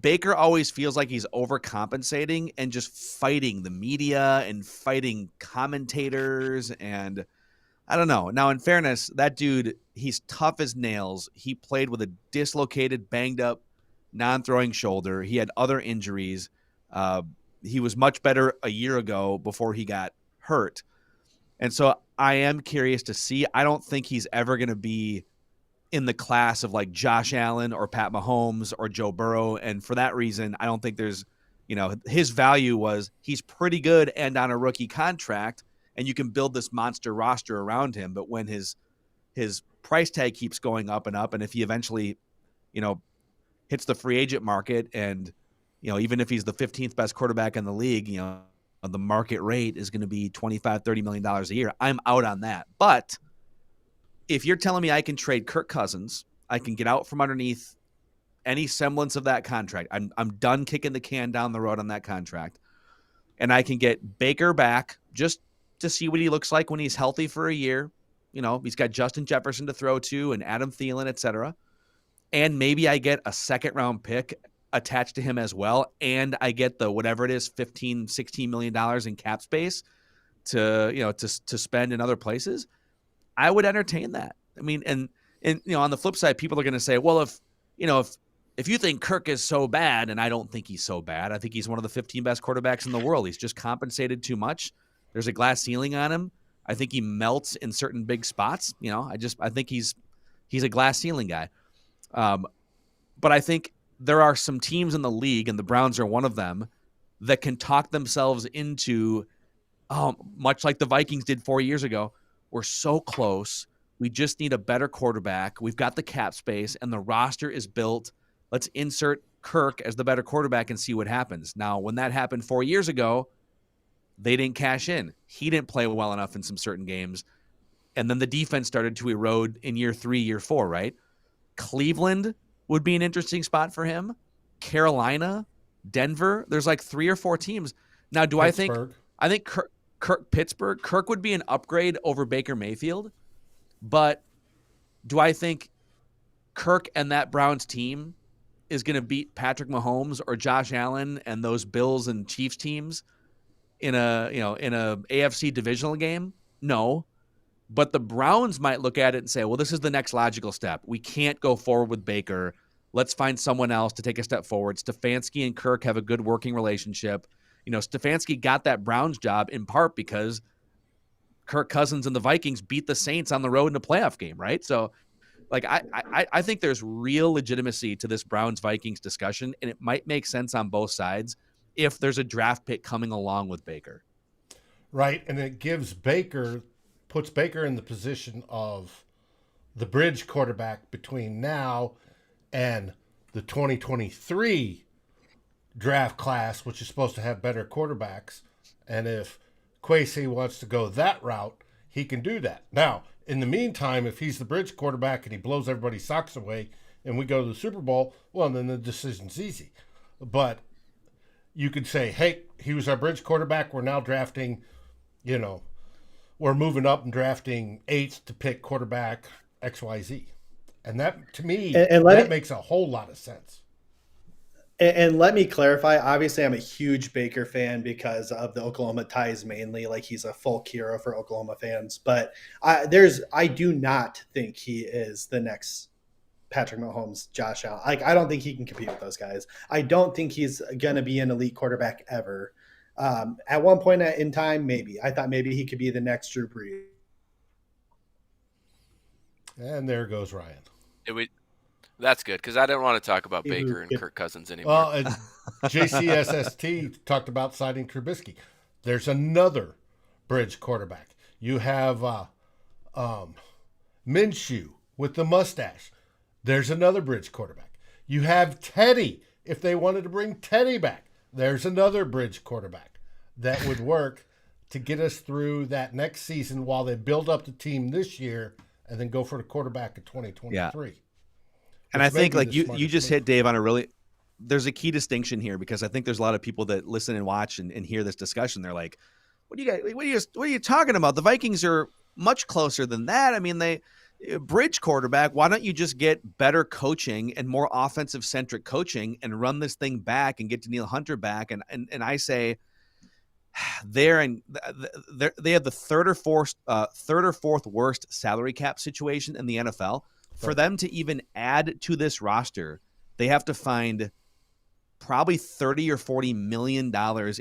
Baker always feels like he's overcompensating and just fighting the media and fighting commentators. And I don't know. Now, in fairness, that dude, he's tough as nails. He played with a dislocated, banged up, non-throwing shoulder. He had other injuries. He was much better a year ago before he got hurt. And so I am curious to see. I don't think he's ever going to be in the class of like Josh Allen or Pat Mahomes or Joe Burrow. And for that reason, I don't think there's, his value was he's pretty good and on a rookie contract, and you can build this monster roster around him. But when his price tag keeps going up, and if he eventually, hits the free agent market, and, even if he's the 15th best quarterback in the league, the market rate is going to be $25-30 million a year. I'm out on that. But if you're telling me I can trade Kirk Cousins, I can get out from underneath any semblance of that contract. I'm done kicking the can down the road on that contract. And I can get Baker back just to see what he looks like when he's healthy for a year. He's got Justin Jefferson to throw to and Adam Thielen, et cetera. And maybe I get a second-round pick attached to him as well, and I get the whatever it is, $15-16 million in cap space to spend in other places. I would entertain that. I mean, and on the flip side, people are going to say, well, if you think Kirk is so bad, and I don't think he's so bad, I think he's one of the 15 best quarterbacks in the world. He's just compensated too much. There's a glass ceiling on him. I think he melts in certain big spots. I think he's a glass ceiling guy. But I think there are some teams in the league, and the Browns are one of them, that can talk themselves into, much like the Vikings did 4 years ago, we're so close. We just need a better quarterback. We've got the cap space, and the roster is built. Let's insert Kirk as the better quarterback and see what happens. Now, when that happened 4 years ago, they didn't cash in. He didn't play well enough in some certain games. And then the defense started to erode in year 3, year 4, right? Cleveland would be an interesting spot for him. Carolina, Denver. There's like 3 or 4 teams. Now, do Pittsburgh. I think Pittsburgh. Kirk would be an upgrade over Baker Mayfield. But do I think Kirk and that Browns team is going to beat Patrick Mahomes or Josh Allen and those Bills and Chiefs teams in a AFC divisional game? No. But the Browns might look at it and say, well, this is the next logical step. We can't go forward with Baker. Let's find someone else to take a step forward. Stefanski and Kirk have a good working relationship. Stefanski got that Browns job in part because Kirk Cousins and the Vikings beat the Saints on the road in a playoff game, right? So, I think there's real legitimacy to this Browns-Vikings discussion, and it might make sense on both sides if there's a draft pick coming along with Baker. Right, and it puts Baker in the position of the bridge quarterback between now and the 2023 draft class, which is supposed to have better quarterbacks. And if Kwesi wants to go that route, he can do that. Now, in the meantime, if he's the bridge quarterback and he blows everybody's socks away and we go to the Super Bowl, well, then the decision's easy. But you could say, hey, he was our bridge quarterback. We're now drafting, we're moving up and drafting 8th to pick quarterback XYZ. And that, to me, that makes a whole lot of sense. And let me clarify. Obviously, I'm a huge Baker fan because of the Oklahoma ties mainly. Like, he's a folk hero for Oklahoma fans. But I do not think he is the next Patrick Mahomes, Josh Allen. I don't think he can compete with those guys. I don't think he's going to be an elite quarterback ever. At one point in time, maybe. I thought maybe he could be the next Drew Brees. And there goes Ryan. That's good, because I didn't want to talk about Baker and Kirk Cousins anymore. Well, JCSST talked about signing Trubisky. There's another bridge quarterback. You have Minshew with the mustache. There's another bridge quarterback. You have Teddy, if they wanted to bring Teddy back. There's another bridge quarterback that would work to get us through that next season while they build up the team this year and then go for the quarterback in 2023. Yeah. And I think like you just hit, Dave, on a really – there's a key distinction here because I think there's a lot of people that listen and watch and hear this discussion. They're like, what are you talking about? The Vikings are much closer than that. I mean, they bridge quarterback. Why don't you just get better coaching and more offensive-centric coaching and run this thing back and get Danielle Hunter back? And I say – they have the third or fourth worst salary cap situation in the NFL. For them to even add to this roster, they have to find probably $30 or $40 million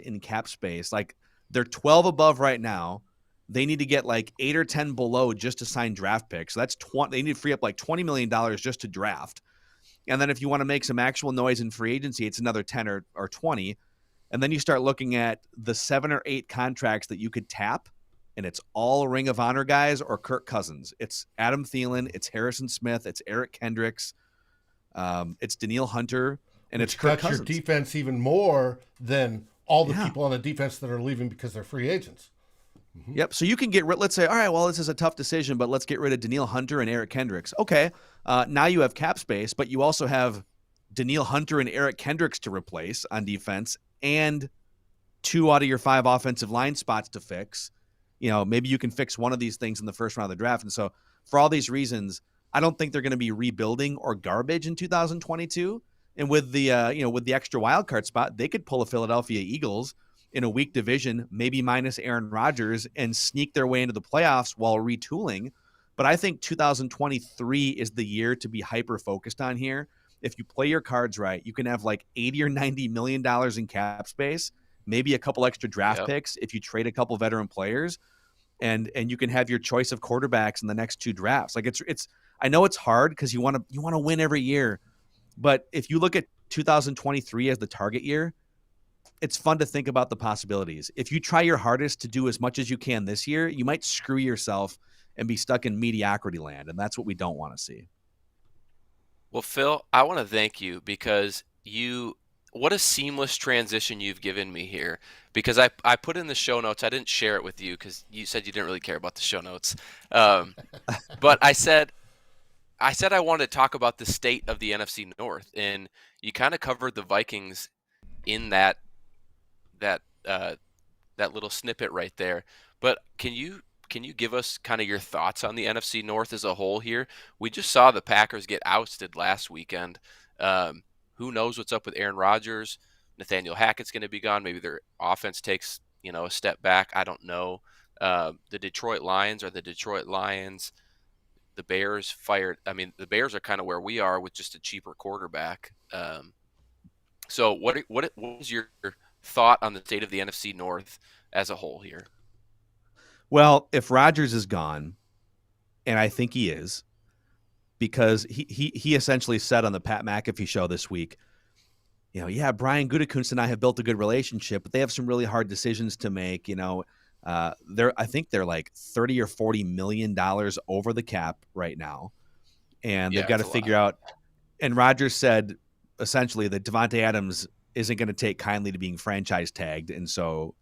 in cap space. Like they're 12 above right now. They need to get like 8 or 10 below just to sign draft picks. So that's 20. They need to free up like $20 million just to draft. And then if you want to make some actual noise in free agency, it's another 10 or 20. And then you start looking at the 7 or 8 contracts that you could tap, and it's all Ring of Honor guys or Kirk Cousins. It's Adam Thielen, it's Harrison Smith, it's Eric Kendricks, it's Danielle Hunter, and it's Kirk Cousins. That's your defense even more than all the people on the defense that are leaving because they're free agents. Mm-hmm. Yep. So you can get rid. Let's say, all right, well, this is a tough decision, but let's get rid of Danielle Hunter and Eric Kendricks. Okay, now you have cap space, but you also have Danielle Hunter and Eric Kendricks to replace on defense, and 2 out of your 5 offensive line spots to fix. You know, maybe you can fix one of these things in the first round of the draft. And so for all these reasons, I don't think they're going to be rebuilding or garbage in 2022. And with the, with the extra wild card spot, they could pull a Philadelphia Eagles in a weak division, maybe minus Aaron Rodgers, and sneak their way into the playoffs while retooling. But I think 2023 is the year to be hyper focused on here. If you play your cards right, you can have like $80 or $90 million in cap space, maybe a couple extra draft picks if you trade a couple veteran players, and you can have your choice of quarterbacks in the next 2 drafts. Like it's I know it's hard because you want to win every year, but if you look at 2023 as the target year, it's fun to think about the possibilities. If you try your hardest to do as much as you can this year, you might screw yourself and be stuck in mediocrity land, and that's what we don't want to see. Well, Phil, I want to thank you because what a seamless transition you've given me here, because I put in the show notes. I didn't share it with you because you said you didn't really care about the show notes. But I said I wanted to talk about the state of the NFC North, and you kind of covered the Vikings in that little snippet right there. But can you give us kind of your thoughts on the NFC North as a whole here? We just saw the Packers get ousted last weekend. Who knows what's up with Aaron Rodgers? Nathaniel Hackett's going to be gone. Maybe their offense takes, a step back. I don't know. The Detroit Lions are the Detroit Lions. The Bears fired. I mean, the Bears are kind of where we are with just a cheaper quarterback. So what is your thought on the state of the NFC North as a whole here? Well, if Rodgers is gone, and I think he is, because he essentially said on the Pat McAfee show this week, Brian Gutekunst and I have built a good relationship, but they have some really hard decisions to make. I think they're like $30 or $40 million over the cap right now, and they've got to figure out. And Rodgers said essentially that Davante Adams isn't going to take kindly to being franchise tagged, and so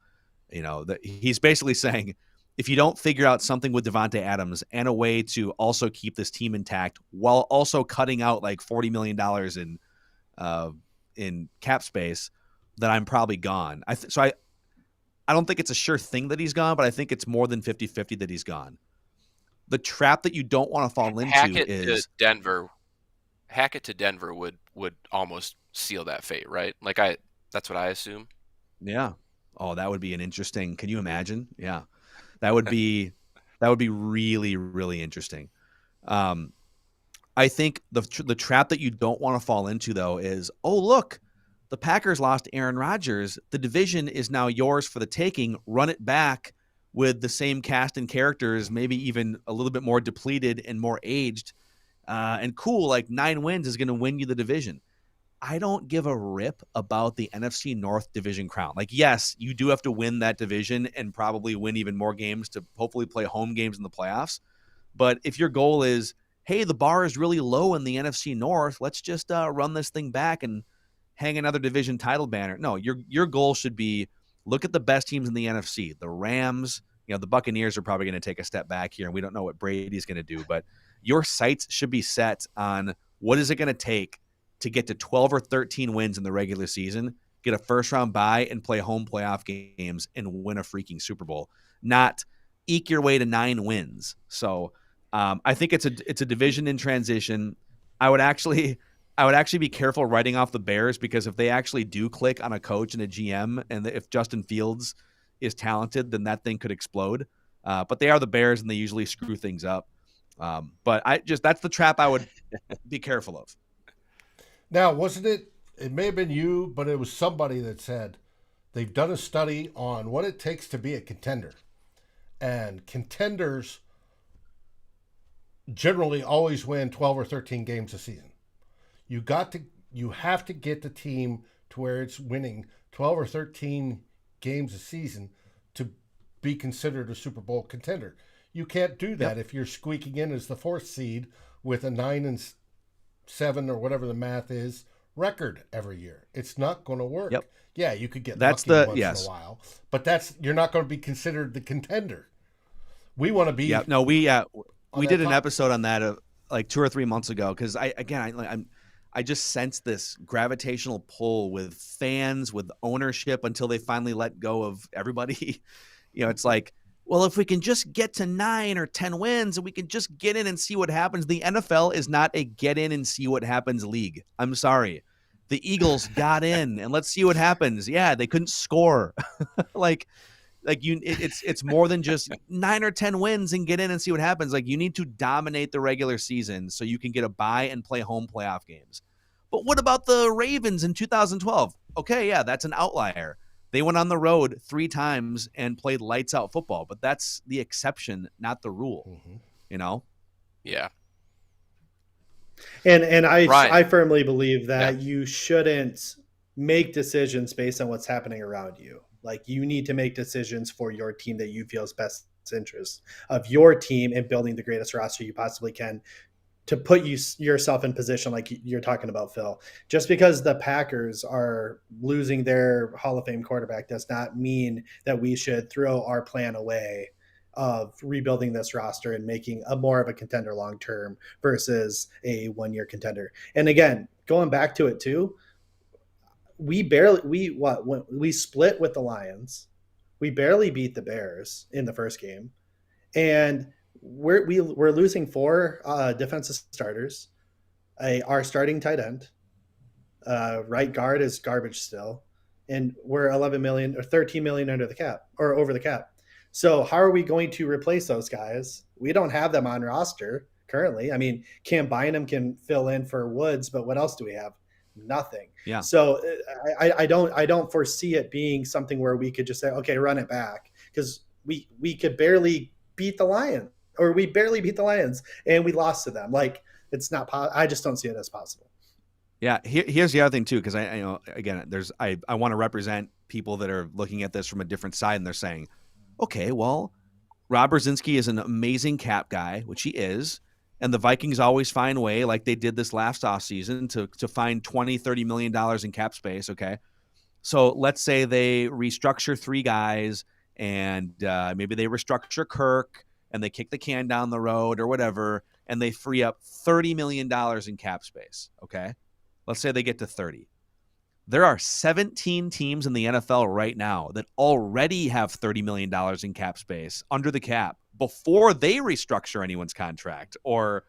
he's basically saying, if you don't figure out something with Davante Adams and a way to also keep this team intact while also cutting out like $40 million in cap space, then I'm probably gone. I don't think it's a sure thing that he's gone, but I think it's more than 50-50 that he's gone. The trap that you don't want to fall into is Hackett to Denver would almost seal that fate, right? That's what I assume. Yeah. Oh, that would be an interesting. Can you imagine? Yeah. That would be really, really interesting. I think the trap that you don't want to fall into, though, is, oh, look, the Packers lost Aaron Rodgers. The division is now yours for the taking. Run it back with the same cast and characters, maybe even a little bit more depleted and more aged. And cool, like 9 wins is going to win you the division. I don't give a rip about the NFC North division crown. Like, yes, you do have to win that division and probably win even more games to hopefully play home games in the playoffs. But if your goal is, hey, the bar is really low in the NFC North, let's just run this thing back and hang another division title banner. No, your goal should be, look at the best teams in the NFC, the Rams, the Buccaneers are probably going to take a step back here, and we don't know what Brady's going to do, but your sights should be set on what is it going to take to get to 12 or 13 wins in the regular season, get a first-round bye, and play home playoff games and win a freaking Super Bowl, not eke your way to 9 wins. So I think it's a division in transition. I would actually be careful writing off the Bears, because if they actually do click on a coach and a GM, and if Justin Fields is talented, then that thing could explode. But they are the Bears, and they usually screw things up. But that's the trap I would be careful of. Now, wasn't it? It may have been you, but it was somebody that said they've done a study on what it takes to be a contender, and contenders generally always win 12 or 13 games a season. You have to get the team to where it's winning 12 or 13 games a season to be considered a Super Bowl contender. You can't do that if you're squeaking in as the 4th seed with a 9-7 or whatever the math is record every year. It's not going to work. Yep. Yeah, you could get lucky once in a while, but you're not going to be considered the contender. We want to be. Yeah, no, we did an episode on that like 2 or 3 months ago, because I just sense this gravitational pull with fans, with ownership, until they finally let go of everybody. It's like, well, if we can just get to 9 or 10 wins and we can just get in and see what happens. The NFL is not a get in and see what happens league. I'm sorry. The Eagles got in and let's see what happens. Yeah, they couldn't score. It's more than just 9 or 10 wins and get in and see what happens. Like, you need to dominate the regular season so you can get a bye and play home playoff games. But what about the Ravens in 2012? Okay, yeah, that's an outlier. They went on the road 3 times and played lights out football, but that's the exception, not the rule. Yeah. And I firmly believe that you shouldn't make decisions based on what's happening around you. Like, you need to make decisions for your team that you feel is best interest of your team and building the greatest roster you possibly can to put yourself in position, like you're talking about, Phil. Just because the Packers are losing their Hall of Fame quarterback does not mean that we should throw our plan away of rebuilding this roster and making a more of a contender long-term versus a one-year contender. And again, going back to it too, we split with the Lions. We barely beat the Bears in the first game, and we're losing 4 defensive starters. Our starting tight end, right guard is garbage still, and we're 11 million or 13 million under the cap or over the cap. So how are we going to replace those guys? We don't have them on roster currently. I mean, Cam Bynum can fill in for Woods, but what else do we have? Nothing. Yeah. So I don't foresee it being something where we could just say, okay, run it back, because we could barely beat the Lions, or we barely beat the Lions and we lost to them. Like, it's not. I just don't see it as possible. Yeah. Here's the other thing too, because I want to represent people that are looking at this from a different side, and they're saying, okay, well, Rob Brzezinski is an amazing cap guy, which he is. And the Vikings always find a way, like they did this last offseason, to find $20-30 million in cap space. Okay. So let's say they restructure 3 guys, and maybe they restructure Kirk and they kick the can down the road or whatever, and they free up $30 million in cap space. Okay. Let's say they get to 30. There are 17 teams in the NFL right now that already have $30 million in cap space under the cap before they restructure anyone's contract, or,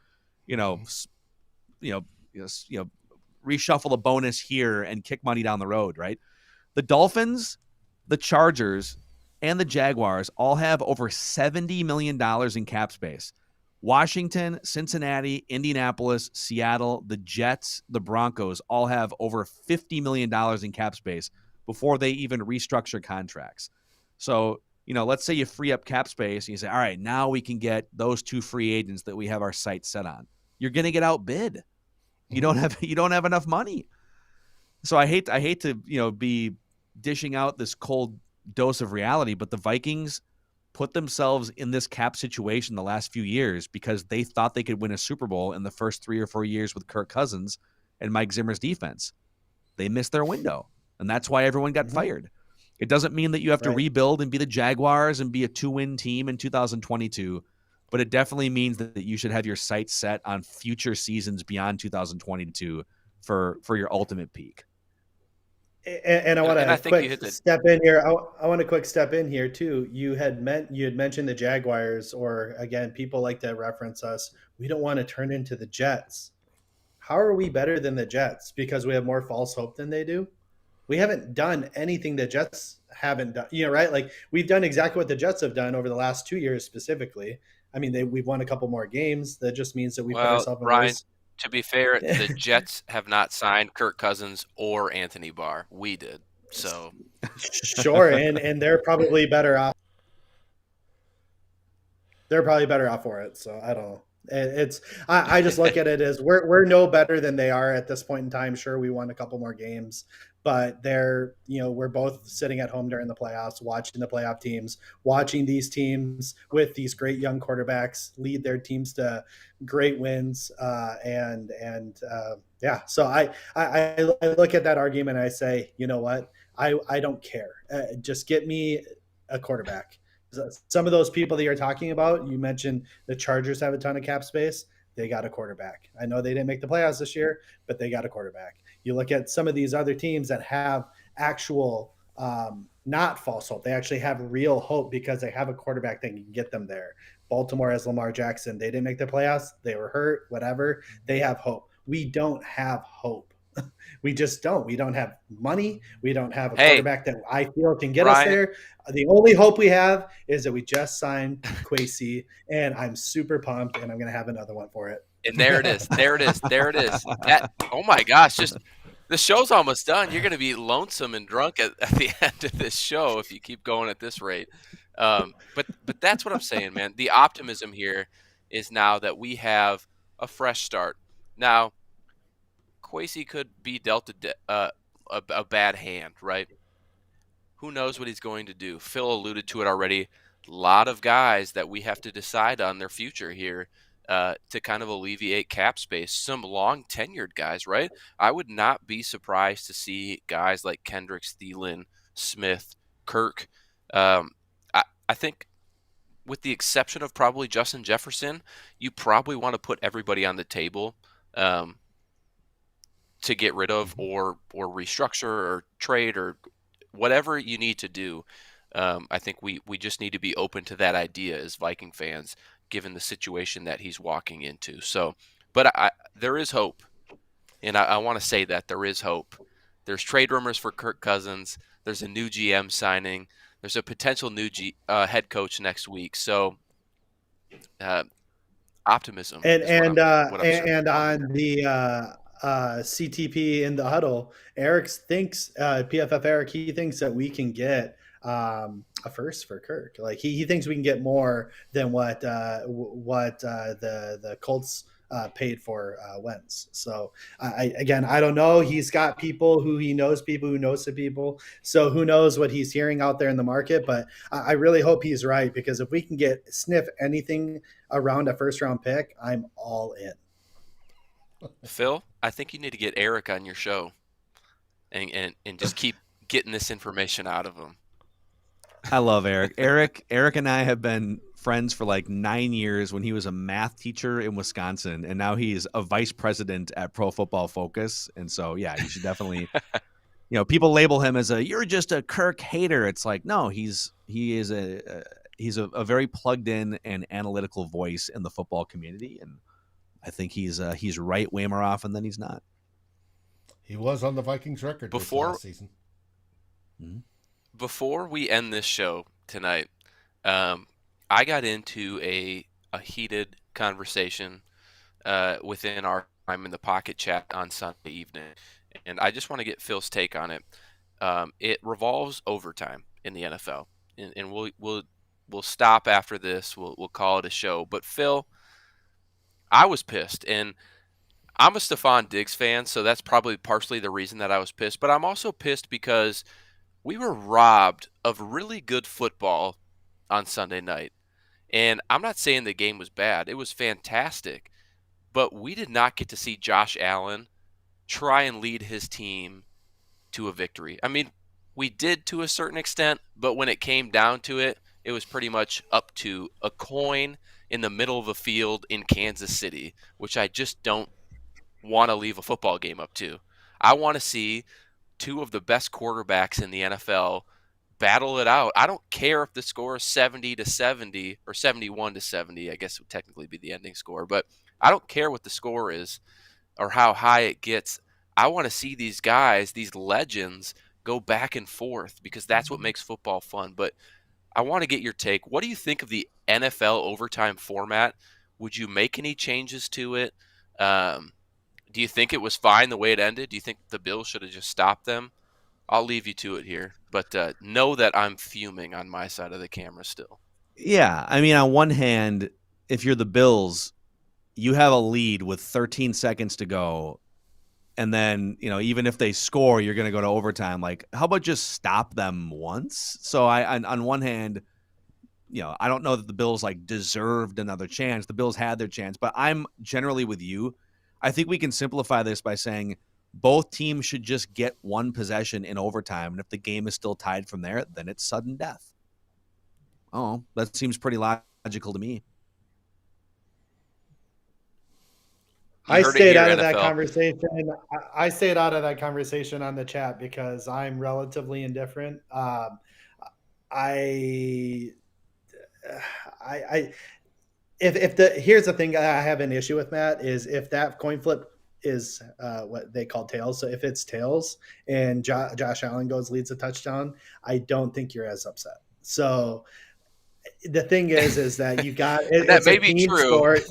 reshuffle a bonus here and kick money down the road, right? The Dolphins, the Chargers, and the Jaguars all have over $70 million in cap space. Washington, Cincinnati, Indianapolis, Seattle, the Jets, the Broncos all have over $50 million in cap space before they even restructure contracts. So, let's say you free up cap space and you say, all right, now we can get those 2 free agents that we have our sights set on. You're going to get outbid. You don't have enough money. So I hate to, be dishing out this cold dose of reality, but the Vikings put themselves in this cap situation the last few years because they thought they could win a Super Bowl in the first 3 or 4 years with Kirk Cousins and Mike Zimmer's defense. They missed their window, and that's why everyone got fired. It doesn't mean that you have to rebuild and be the Jaguars and be a 2-win team in 2022, but it definitely means that you should have your sights set on future seasons beyond 2022 for your ultimate peak. And I want to quick step in here. I want to quick step in here too. You had mentioned the Jaguars, or again, people like to reference us. We don't want to turn into the Jets. How are we better than the Jets? Because we have more false hope than they do? We haven't done anything the Jets haven't done, right? Like we've done exactly what the Jets have done over the last 2 years specifically. I mean, we've won a couple more games. That just means that we put ourselves in Ryan, to be fair, the Jets have not signed Kirk Cousins or Anthony Barr. We did. So sure, and they're probably better off. They're probably better off for it. So I don't know. I just look at it as we're no better than they are at this point in time. Sure, we won a couple more games, but we're both sitting at home during the playoffs, watching the playoff teams, watching these teams with these great young quarterbacks lead their teams to great wins. So I look at that argument and I say, you know what? I don't care. Just get me a quarterback. Some of those people that you're talking about, you mentioned the Chargers have a ton of cap space. They got a quarterback. I know they didn't make the playoffs this year, but they got a quarterback. You look at some of these other teams that have actual, not false hope. They actually have real hope because they have a quarterback that can get them there. Baltimore has Lamar Jackson. They didn't make the playoffs. They were hurt, whatever. They have hope. We don't have hope. We just don't. We don't have money. We don't have a quarterback that I feel can get us there. The only hope we have is that we just signed Kwesi, and I'm super pumped, and I'm going to have another one for it. And there it is. There it is. There it is. Oh, my gosh. Just the show's almost done. You're going to be lonesome and drunk at the end of this show if you keep going at this rate. But that's what I'm saying, man. The optimism here is now that we have a fresh start. Now, Kwesi could be dealt a bad hand, right? Who knows what he's going to do? Phil alluded to it already. A lot of guys that we have to decide on their future here to kind of alleviate cap space. Some long-tenured guys, right? I would not be surprised to see guys like Kendricks, Thielen, Smith, Kirk. I think with the exception of probably Justin Jefferson, you probably want to put everybody on the table to get rid of or restructure or trade or whatever you need to do. I think we just need to be open to that idea as Viking fans, given the situation that he's walking into. So, but there is hope, and I want to say that there is hope. There's trade rumors for Kirk Cousins. There's a new GM signing. There's a potential new head coach next week. So, optimism. And on the CTP in the huddle, Eric thinks PFF Eric, he thinks that we can get a first for Kirk. Like he thinks we can get more than what the Colts paid for Wentz. So I don't know. He's got people who knows some people. So who knows what he's hearing out there in the market? But I really hope he's right, because if we can sniff anything around a first round pick, I'm all in. Phil, I think you need to get Eric on your show and just keep getting this information out of him. I love Eric. Eric and I have been friends for like 9 years when he was a math teacher in Wisconsin, and now he's a vice president at Pro Football Focus. And so, yeah, you should definitely, people label him as you're just a Kirk hater. It's like, no, he's a very plugged in and analytical voice in the football community. And I think he's right way more often than he's not. He was on the Vikings record before last season. Mm-hmm. Before we end this show tonight, I got into a heated conversation within our I'm in the Pocket chat on Sunday evening, and I just want to get Phil's take on it. It revolves overtime in the NFL, and we'll stop after this. We'll call it a show. But Phil, I was pissed, and I'm a Stephon Diggs fan, so that's probably partially the reason that I was pissed. But I'm also pissed because we were robbed of really good football on Sunday night. And I'm not saying the game was bad. It was fantastic. But we did not get to see Josh Allen try and lead his team to a victory. I mean, we did to a certain extent, but when it came down to it, it was pretty much up to a coin in the middle of a field in Kansas City, which I just don't want to leave a football game up to. I want to see two of the best quarterbacks in the NFL battle it out. I don't care if the score is 70-70 or 71-70. I guess it would technically be the ending score, but I don't care what the score is or how high it gets. I want to see these guys, these legends, go back and forth because that's what makes football fun. But I want to get your take. What do you think of the NFL overtime format? Would you make any changes to it? Do you think it was fine the way it ended? Do you think the Bills should have just stopped them? I'll leave you to it here, but know that I'm fuming on my side of the camera still. Yeah, I mean, on one hand, if you're the Bills, you have a lead with 13 seconds to go, and then, even if they score, you're going to go to overtime. Like, how about just stop them once? So on one hand, I don't know that the Bills deserved another chance. The Bills had their chance, but I'm generally with you. I think we can simplify this by saying both teams should just get one possession in overtime, and if the game is still tied from there, then it's sudden death. Oh, that seems pretty logical to me. I stayed out of that conversation. I stayed out of that conversation on the chat because I'm relatively indifferent. Here's the thing I have an issue with, Matt, is if that coin flip is what they call tails. So if it's tails and Josh Allen leads a touchdown, I don't think you're as upset. So the thing is that you got that may be true. Sport.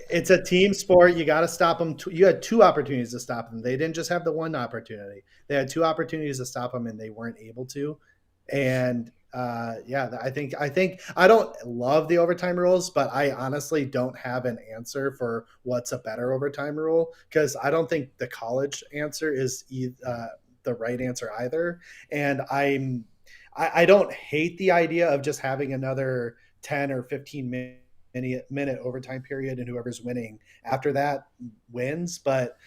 It's a team sport. You got to stop them. You had two opportunities to stop them. They didn't just have the one opportunity. They had two opportunities to stop them, and they weren't able to. And I think I don't love the overtime rules, but I honestly don't have an answer for what's a better overtime rule because I don't think the college answer is the right answer either. And I don't hate the idea of just having another 10 or 15 minute overtime period and whoever's winning after that wins, but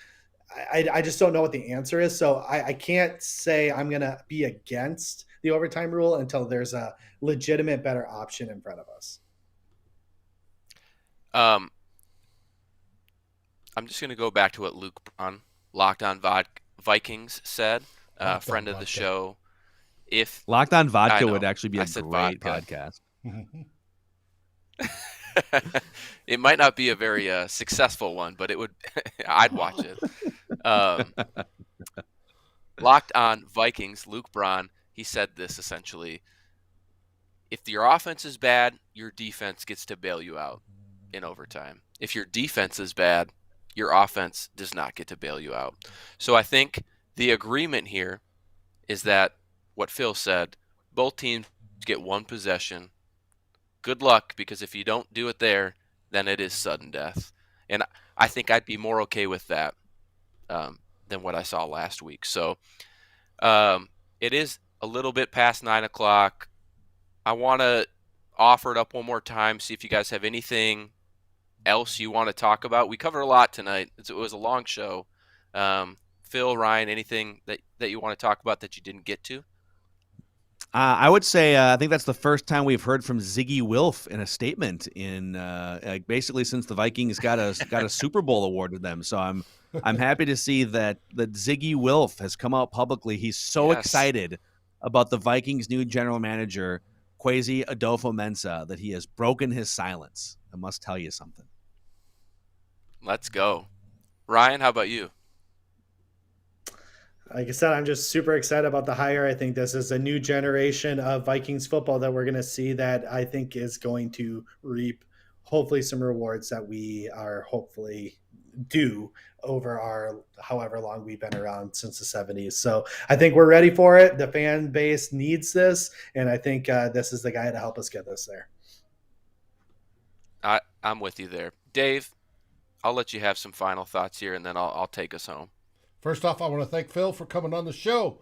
I just don't know what the answer is. So I can't say I'm going to be against the overtime rule until there's a legitimate better option in front of us. I'm just going to go back to what Luke on Locked On Vikings said, friend of the show. If Locked On Vodka would actually be a great podcast. It might not be a very successful one, but it would. I'd watch it. Locked On Vikings, Luke Braun, he said this essentially. If your offense is bad, your defense gets to bail you out in overtime. If your defense is bad, your offense does not get to bail you out. So I think the agreement here is that what Phil said, both teams get one possession. Good luck, because if you don't do it there, then it is sudden death. And I think I'd be more okay with that than what I saw last week. So it is a little bit past 9 o'clock. I want to offer it up one more time, see if you guys have anything else you want to talk about. We covered a lot tonight. It was a long show. Phil, Ryan, anything that you want to talk about that you didn't get to? I would say I think that's the first time we've heard from Ziggy Wilf in a statement in basically since the Vikings got a Super Bowl award to them. So I'm happy to see that Ziggy Wilf has come out publicly. He's so excited about the Vikings' new general manager, Kwesi Adofo-Mensah, that he has broken his silence. I must tell you something. Let's go. Ryan, how about you? Like I said, I'm just super excited about the hire. I think this is a new generation of Vikings football that we're going to see that I think is going to reap hopefully some rewards that we are hopefully due over our however long we've been around since the 70s. So I think we're ready for it. The fan base needs this, and I think this is the guy to help us get this there. I'm with you there. Dave, I'll let you have some final thoughts here, and then I'll take us home. First off, I want to thank Phil for coming on the show.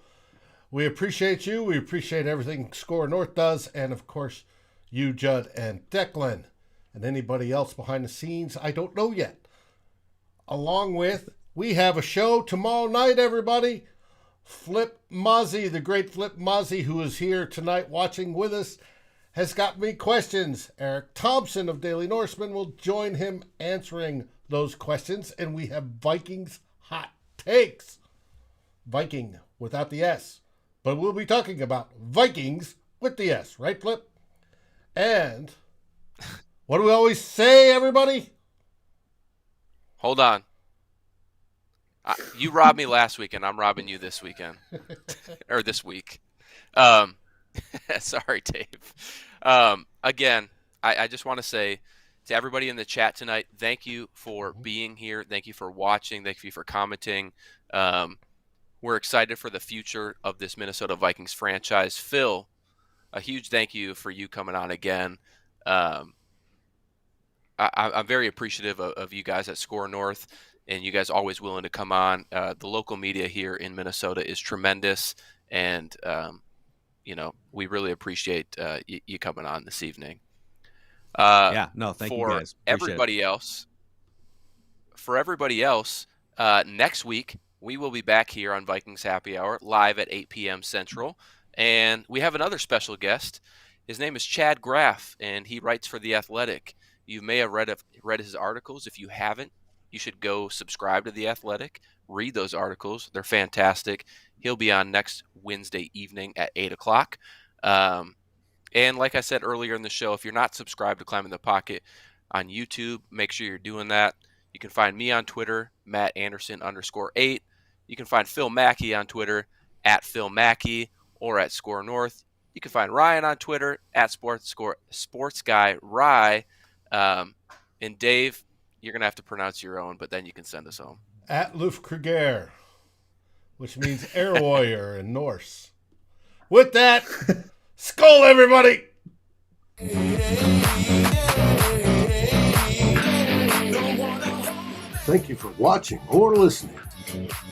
We appreciate you. We appreciate everything SKOR North does. And, of course, you, Judd, and Declan, and anybody else behind the scenes I don't know yet. Along with, we have a show tomorrow night, everybody. Flip Mozzie, the great Flip Mozzie, who is here tonight watching with us, has got me questions. Eric Thompson of Daily Norseman will join him answering those questions. And we have Vikings hot takes. Viking without the S. But we'll be talking about Vikings with the S, right, Flip? And what do we always say, everybody? Hold on. You robbed me last weekend. I'm robbing you this weekend. Or this week. Sorry, Dave. Again, I just want to say to everybody in the chat tonight, thank you for being here. Thank you for watching. Thank you for commenting. We're excited for the future of this Minnesota Vikings franchise. Phil, a huge thank you for you coming on again. I'm very appreciative of you guys at SKOR North, and you guys always willing to come on. The local media here in Minnesota is tremendous, and we really appreciate you coming on this evening. Thank you guys. For everybody else, next week we will be back here on Vikings Happy Hour live at 8 p.m. Central, and we have another special guest. His name is Chad Graff, and he writes for The Athletic. You may have read his articles. If you haven't, you should go subscribe to The Athletic, read those articles. They're fantastic. He'll be on next Wednesday evening at 8 o'clock. And like I said earlier in the show, if you're not subscribed to Climbing the Pocket on YouTube, make sure you're doing that. You can find me on Twitter, @MattAnderson_8. You can find Phil Mackey on Twitter, @PhilMackey, or at SKOR North. You can find Ryan on Twitter, @SportsGuyRye. And Dave, you're going to have to pronounce your own, but then you can send us home. @Lufkriger, which means air warrior in Norse. With that, Skol, everybody! Thank you for watching or listening.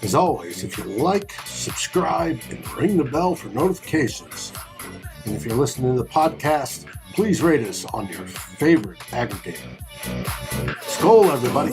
As always, if you like, subscribe, and ring the bell for notifications. And if you're listening to the podcast, please rate us on your favorite aggregator. Skol, everybody!